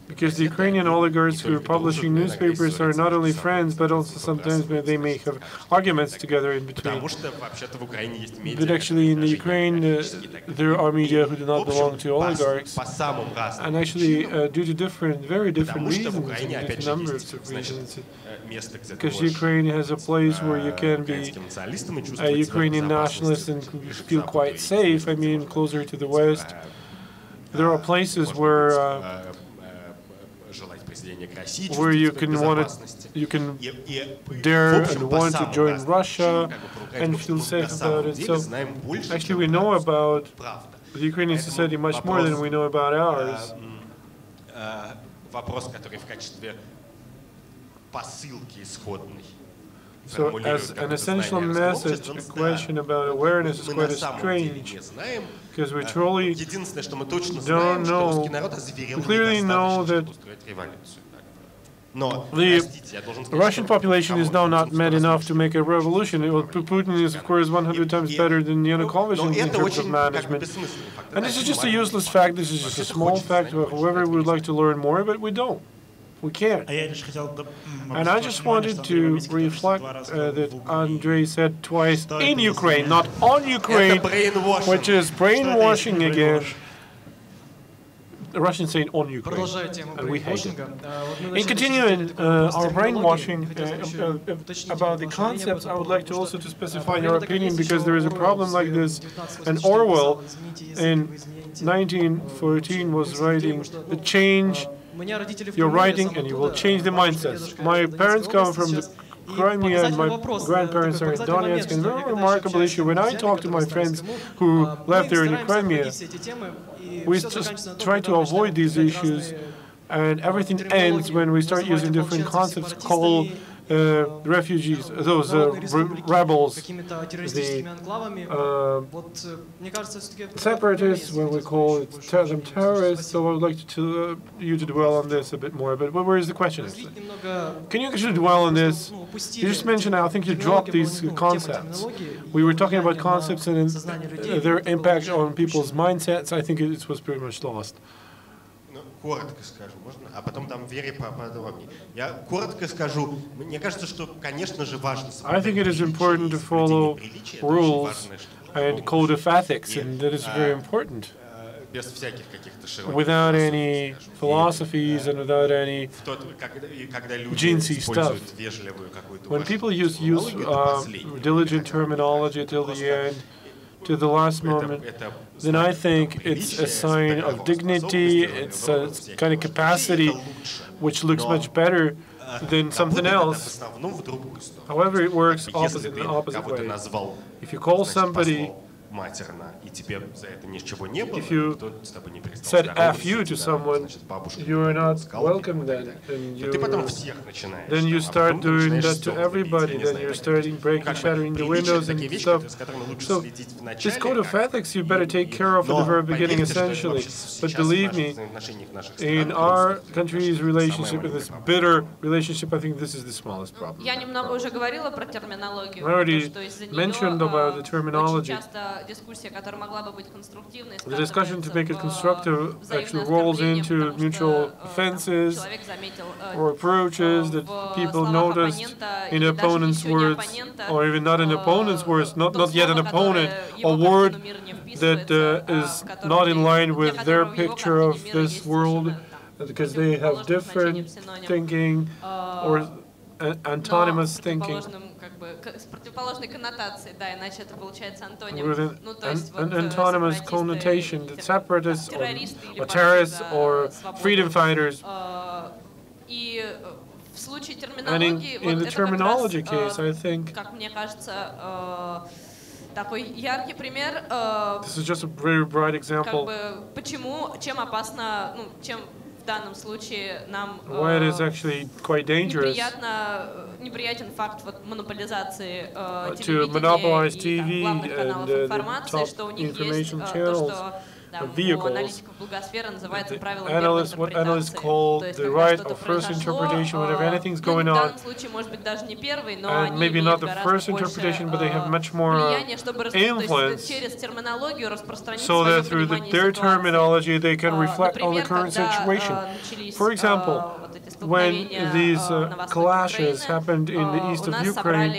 Because the Ukrainian oligarchs who are publishing newspapers are not only friends, but also sometimes they may have arguments together in between. But actually in the Ukraine, there are media who do not belong to oligarchs. And actually, due to very different reasons, due to numbers of reasons, because Ukraine has a place where you can be a Ukrainian nationalist and feel quite safe, I mean, closer to the West. There are places where you can dare and want to join Russia and feel safe about it. So actually we know about the Ukrainian society much more than we know about ours. So as an essential message, a question about awareness is quite strange, because we truly don't know, we clearly know that the Russian population is now not mad enough to make a revolution. Putin is, of course, 100 times better than Yanukovych in terms of management. And this is just a useless fact, this is just a small fact, whoever would like to learn more, but we don't. We can't. And I just wanted to reflect that Andrey said twice in Ukraine, not on Ukraine, which is brainwashing again. The Russians say on Ukraine, and we hate it. In continuing our brainwashing about the concepts, I would like to also to specify your opinion, because there is a problem like this. And Orwell in 1914 was writing the change. You're writing and you will change the mindsets. My parents come from the Crimea and my grandparents are in Donetsk, and very remarkable issue. When I talk to my friends who left there in the Crimea, we just try to avoid these issues, and everything ends when we start using different concepts called refugees, those rebels, the separatists, when we call them terrorists. So I would like you to dwell on this a bit more. But where is the question? Can you actually dwell on this? You just mentioned, I think you dropped these concepts. We were talking about concepts and their impact on people's mindsets. I think it was pretty much lost. Коротко скажу, можно? А потом дам Вере поподробнее. Я коротко скажу, мне кажется, что, конечно же, важно I think it is important to follow rules and code of ethics, and that is very important. Without any philosophies and without any jinsy stuff. When people use diligent terminology till the end, to the last moment, then I think it's a sign of dignity, it's a kind of capacity which looks much better than something else. However, it works in the opposite way. If you call somebody, if you said F you to someone, you are not welcome then. Then you start doing that to everybody. Then you're starting shattering the windows and stuff. So this code of ethics you better take care of at the very beginning, essentially. But believe me, in our country's relationship, in this bitter relationship, I think this is the smallest problem. I already mentioned about the terminology. The discussion to make it constructive actually rolls into mutual offenses or approaches that people noticed in opponent's words, or even not in opponent's words, not yet an opponent, a word that is not in line with their picture of this world, because they have different thinking or antonymous thinking. With an antonymous connotation that separatists or terrorists or freedom fighters. And in the terminology case, I think This is just a very bright example why it is actually quite dangerous to monopolize TV and the top information channels and vehicles. What analysts call the right of first interpretation whenever anything's going on. And maybe not the first interpretation, but they have much more influence, so that through their terminology they can reflect on the current situation. For example, when these clashes happened in the east of Ukraine,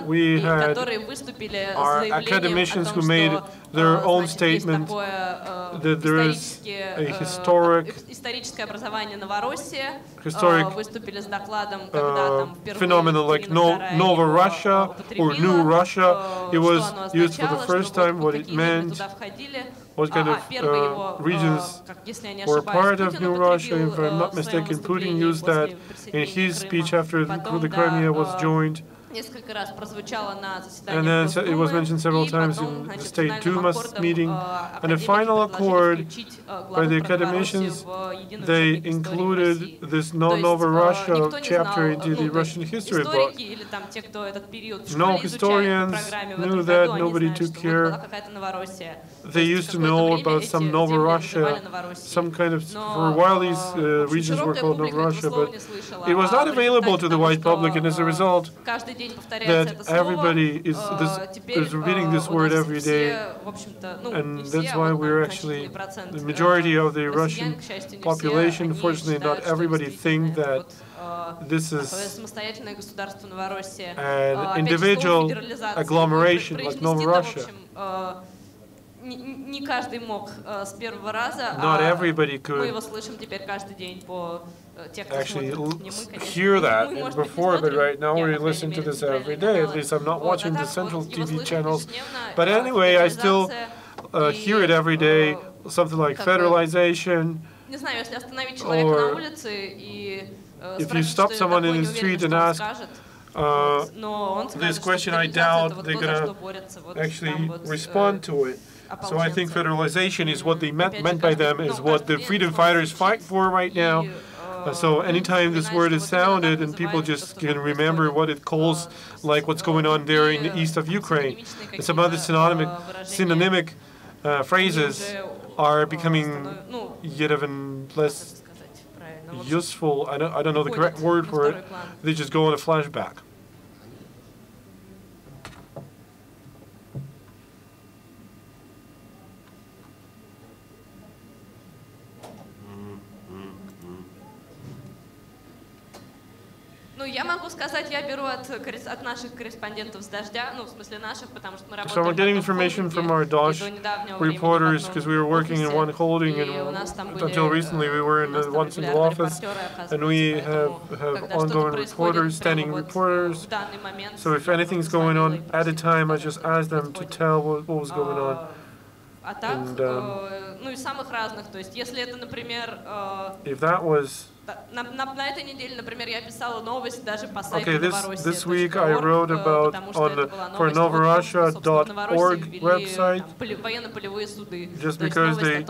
we had our academicians who made their own statement that there is a historic phenomenon like Nova Russia or New Russia. It was used for the first time, what it meant, what kind of regions were part of New Russia. If I'm not mistaken, Putin used that in his speech after the Crimea was joined. And then it was mentioned several times in the State Duma's meeting. And the final accord by the academicians, they included this Nova Russia chapter into the Russian history book. No historians knew that, nobody took care. They used to know about some Nova Russia, some kind of, for a while these regions were called Nova Russia, but it was not available to the wide public, and as a result, that everybody is repeating this word every day, and that's why we're actually, the majority of the Russian population, fortunately not everybody, think that this is an individual agglomeration like Nova Russia. Not everybody could actually hear that before, but right now we listen to this every day. At least I'm not watching the central TV channels. But anyway, I still hear it every day, something like federalization, or if you stop someone in the street and ask this question, I doubt they're going to actually respond to it. So I think federalization is what they meant by them, is what the freedom fighters fight for right now. So anytime this word is sounded and people just can remember what it calls, like what's going on there in the east of Ukraine, and some other synonymic phrases are becoming yet even less useful. I don't know the correct word for it. They just go on a flashback. So we're getting information from our Dosh reporters, because we were working in one holding, and until recently we were in one single office, and we have ongoing reporters, standing reporters. So if anything's going on at a time, I just ask them to tell what was going on. And if that was okay, this week I wrote about for novorussia.org website, just because they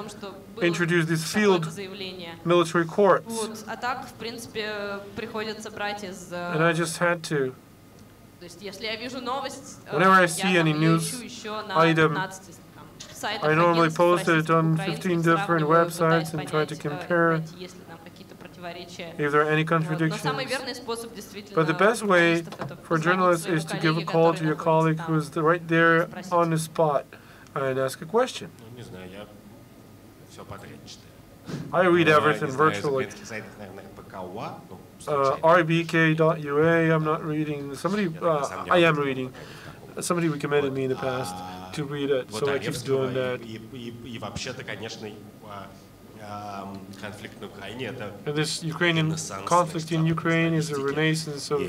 introduced this field military courts, and I just had to. Whenever I see any news item, I normally post it on 15 different websites and try to compare if there are any contradictions. But the best way for journalists is to give a call to your colleague who's right there on the spot and ask a question. I read everything virtually. RBK.ua, I'm not reading. I am reading. Somebody recommended me in the past to read it, so I keep doing that. And this Ukrainian conflict in Ukraine is a renaissance of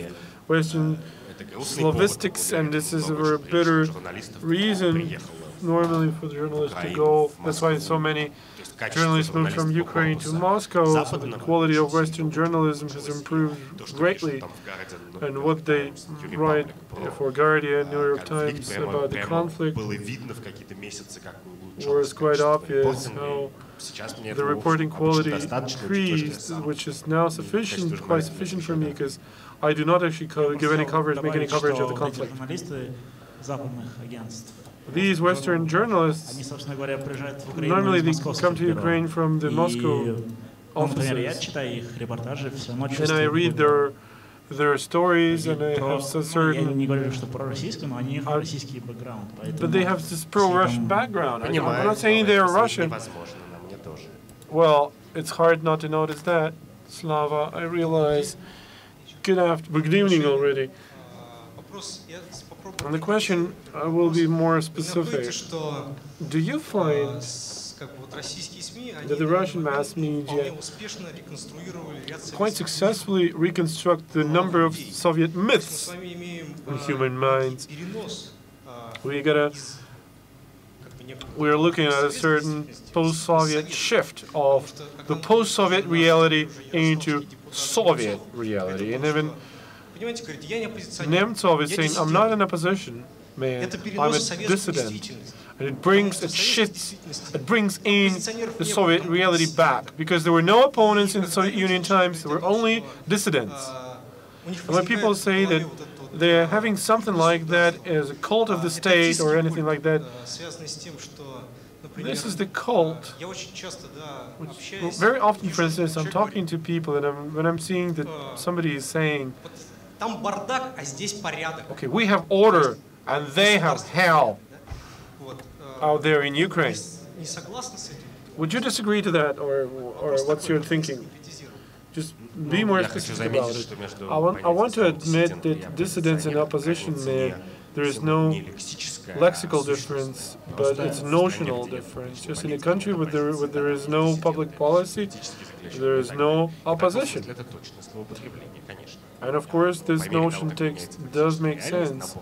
Western Slavistics, and this is a very bitter reason normally for the journalists to go. That's why so many journalists moved from Ukraine to Moscow. So the quality of Western journalism has improved greatly. And what they write for Guardian, New York Times about the conflict was quite obvious how the reporting quality increased, which is now sufficient, quite sufficient for me, because I do not actually give any coverage, make any coverage of the conflict. These Western journalists, normally they come to Ukraine from the Moscow offices, and I read their stories, and I have a certain, but they have this pro-Russian background. I'm not saying they're Russian. Well, it's hard not to notice that, Slava. I realize. Good evening already. On the question, I will be more specific. Do you find that the Russian mass media quite successfully reconstruct the number of Soviet myths in human minds? We're looking at a certain post-Soviet shift of the post-Soviet reality into Soviet reality. And even Nemtsov is saying, I'm not in a position, man, I'm a dissident. And it brings in the Soviet reality back, because there were no opponents in the Soviet Union times, there were only dissidents. And when people say that they're having something like that as a cult of the state or anything like that, this is the cult. Which, very often, for instance, I'm talking to people, and when I'm seeing that somebody is saying, okay, we have order and they have hell out there in Ukraine. Would you disagree to that, or what's your thinking? Just be more specific about it. I want to admit that dissidents and opposition, there is no lexical difference, but it's notional difference. Just in a country where there is no public policy, there is no opposition. And of course, this notion does make sense.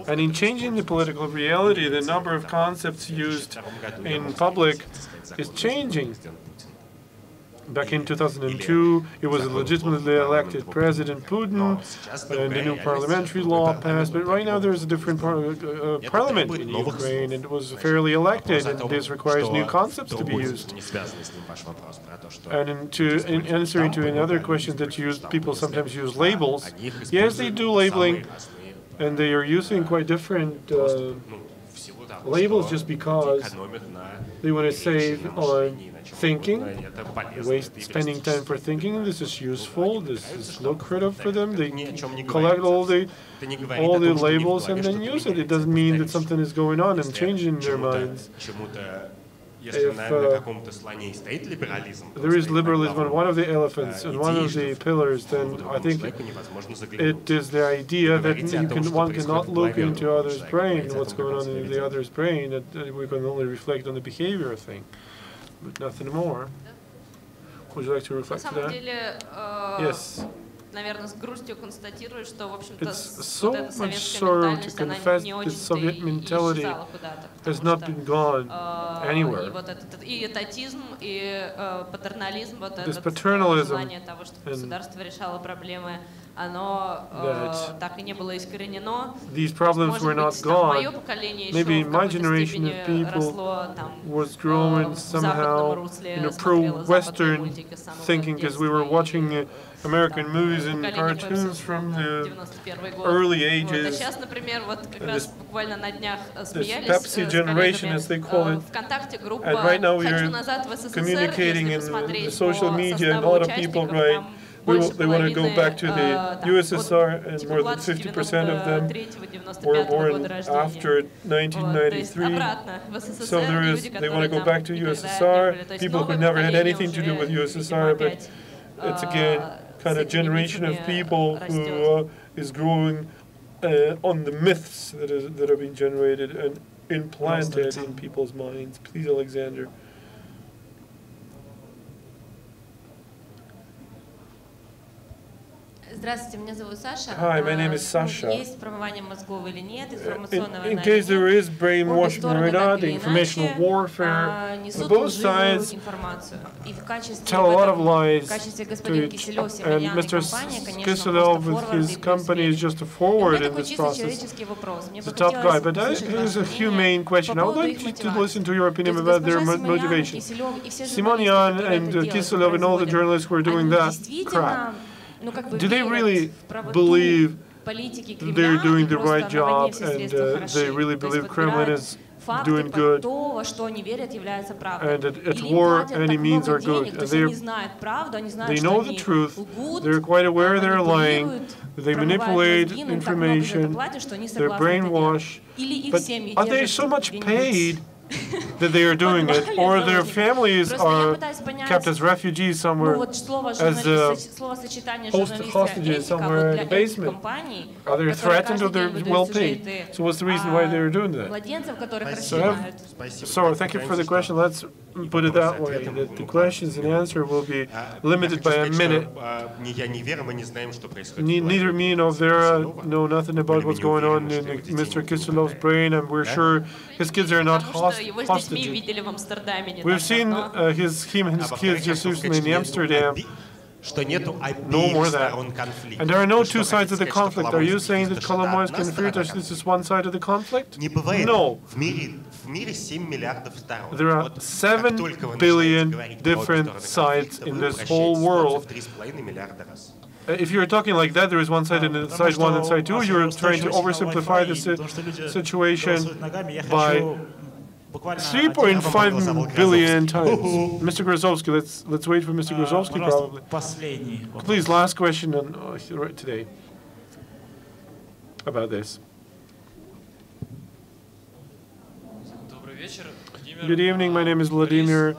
And in changing the political reality, the number of concepts used in public is changing. Back in 2002, it was a legitimately elected President Putin, and a new parliamentary law passed. But right now, there's a different parliament in Ukraine, and it was fairly elected, and this requires new concepts to be used. And in answering to another question that people sometimes use labels, yes, they do labeling, and they are using quite different labels just because they want to save on thinking, spending time for thinking. This is useful. This is lucrative for them. They collect all the labels and then use it. It doesn't mean that something is going on and changing their minds. If there is liberalism on one of the elephants and one of the pillars, then I think it is the idea that one cannot look into others' brain, what's going on in the other's brain, that we can only reflect on the behavior thing, but nothing more. Would you like to reflect to that? Yes. It's so much sorrow to confess that Soviet mentality has not been gone anywhere. This paternalism these problems were not gone. Maybe my generation of people was growing somehow in a pro-Western thinking, because we were watching American movies and cartoons from the early ages. This Pepsi generation, as they call it. And right now we are communicating in the social media, and a lot of people write, they want to go back to the USSR, and more than 50% of them were born after 1993. So they want to go back to USSR, people who never had anything to do with USSR, but it's again kind of generation of people who is growing on the myths that are being generated and implanted in people's minds. Please, Alexander. Hi, my name is Sasha. In case there is brainwashing or not, the informational warfare, both sides tell a lot of lies to each. And Mr. Kiselov with his company is just a forward in this process. He's a top guy, but here's a humane question. I would like to listen to your opinion about their motivation. Simonian and Kiselov and all the journalists who are doing that crap. Do they really believe they're doing the right job and they really believe Kremlin is doing good and at war any means are good? And they know the truth, they're quite aware they're lying, they manipulate information, they're brainwashed, but are they so much paid that they are doing it, or their families are kept as refugees somewhere, as hostages somewhere in the basement? Are they threatened or they're well paid? So what's the reason why they're doing that? So thank you for the question. Let's put it that way, that the questions and answer will be limited by a minute. Neither me nor Vera know nothing about what's going on in Mr. Kiselov's brain, and we're sure his kids are not hostages. We've seen him and his kids just recently in Amsterdam. No more that. And there are no two sides of the conflict. Are you saying that Kolomoysk and Firtash, this is one side of the conflict? No. There are 7 billion different sides in this whole world. If you're talking like that, there is one side and side 1 and side 2, you're trying to oversimplify the situation by 3.5 billion times. Mr. Grozovski, let's wait for Mr. Grozovski probably. Please, last question on today about this. Good evening, my name is Vladimir.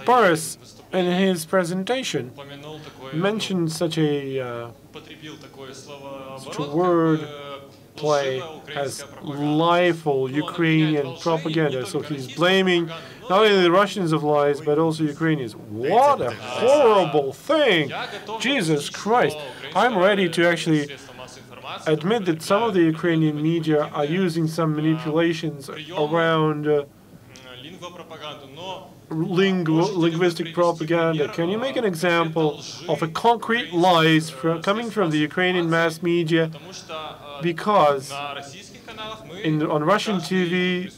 Boris, in his presentation, mentioned such a word play as liveful Ukrainian propaganda. So he's blaming not only the Russians of lies, but also Ukrainians. What a horrible thing! Jesus Christ! I'm ready to actually admit that some of the Ukrainian media are using some manipulations around linguistic propaganda. Can you make an example of a concrete lies coming from the Ukrainian mass media? Because on Russian TV,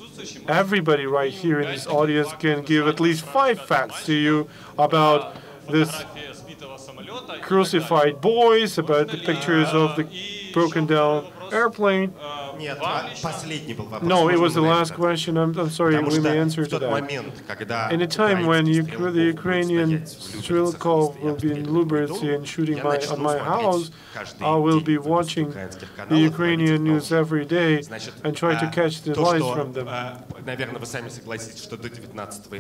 everybody right here in this audience can give at least 5 facts to you about this crucified boys, about the pictures of the broken down airplane. No, it was the last question. I'm sorry, we may answer to that. In a time when the Ukrainian Strelkov will be in Liberty and shooting on my house, I will be watching the Ukrainian news every day and try to catch the lies from them.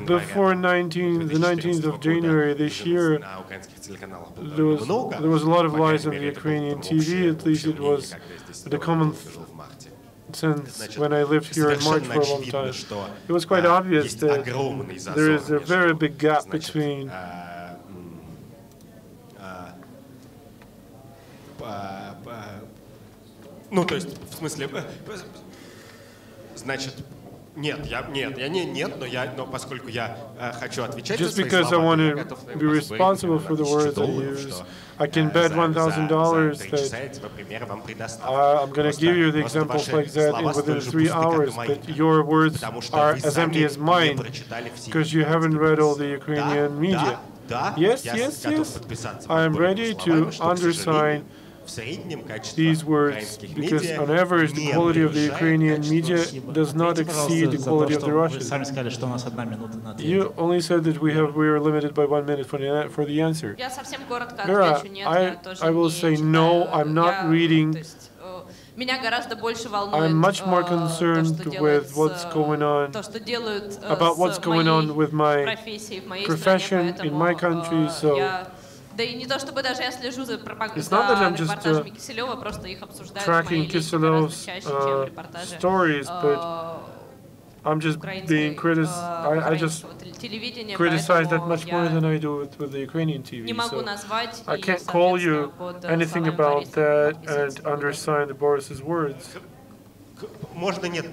Before the 19th of January this year, there was a lot of lies on the Ukrainian TV. At least it was the common since when I lived here in March for a long time. It was quite obvious that there is a very big gap between Just because I want to be responsible for the words I use, I can bet $1,000 that I'm going to give you the examples like that within 3 hours, but your words are as empty as mine, because you haven't read all the Ukrainian media. Yes, yes, yes. I am ready to undersign these words, because on average the quality of the Ukrainian media does not exceed the quality of the Russian. You only said that we are limited by 1 minute for the answer. Vera, I will say no, I'm not reading. I'm much more concerned with what's going on, about what's going on with my profession in my country, so it's not that I'm just tracking Kiselov's stories, but I'm just being criticized. I just criticize that much more than I do with the Ukrainian TV. So I can't call you anything about that and undersign Boris's words. Можно нет?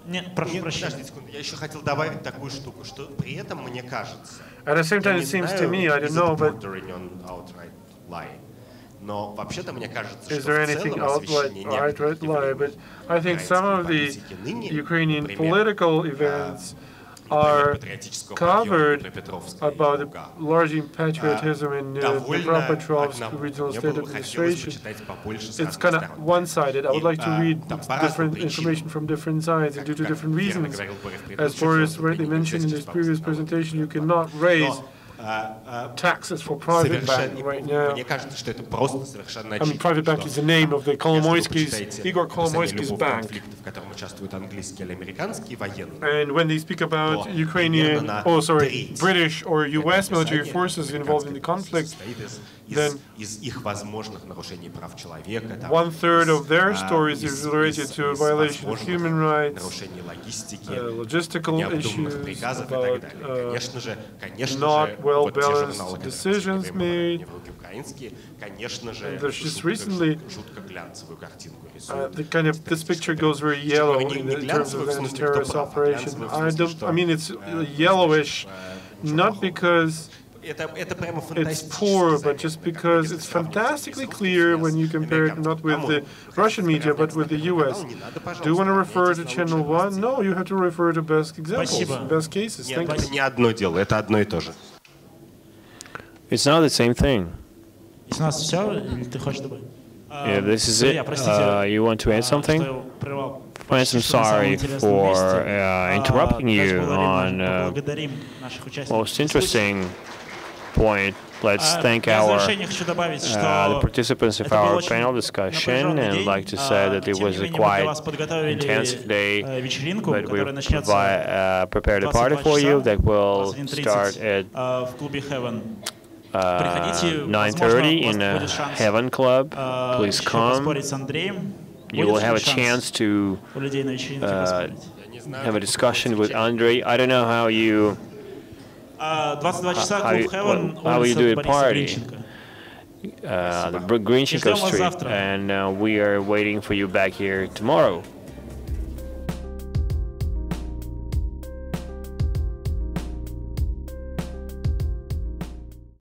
Нет, прошу прощения. Я еще хотел добавить такую штуку, что при этом мне кажется. At the same time, it seems to me, I don't know, but но вообще-то мне кажется, is there anything outright lie? But I think some of the Ukrainian political events are covered about the large patriotism in the Dnipropetrovsk regional state administration. It's kind of one-sided. I would like to read different information from different sides and due to different reasons. As Boris rightly mentioned in his previous presentation, you cannot raise taxes for private bank right now. I mean, private bank is the name of the Igor Kolomoisky's bank. And when they speak about Ukrainian, British or US military forces involved in the conflict, then 1/3 of their stories is related to violation of human rights, logistical issues, about not well-balanced decisions made. And there's just recently, this picture goes very yellow in terms of anti-terrorist operation. I mean, it's yellowish, not because it's poor, but just because it's fantastically clear when you compare it not with the Russian media, but with the US. Do you want to refer to Channel 1? No, you have to refer to best examples, best cases. Thank you. It's not the same thing. Yeah, this is it. You want to add something? Friends, I'm sorry for interrupting you on most interesting point. Let's thank the participants of our panel discussion, and I'd like to say that it was a quite intensive day, but we prepared a party for you that will start at 9:30 in the Heaven Club. Please come. You will have a chance to have a discussion with Andrey. I don't know how you do a party. The Grinchenko Street, and we are waiting for you back here tomorrow.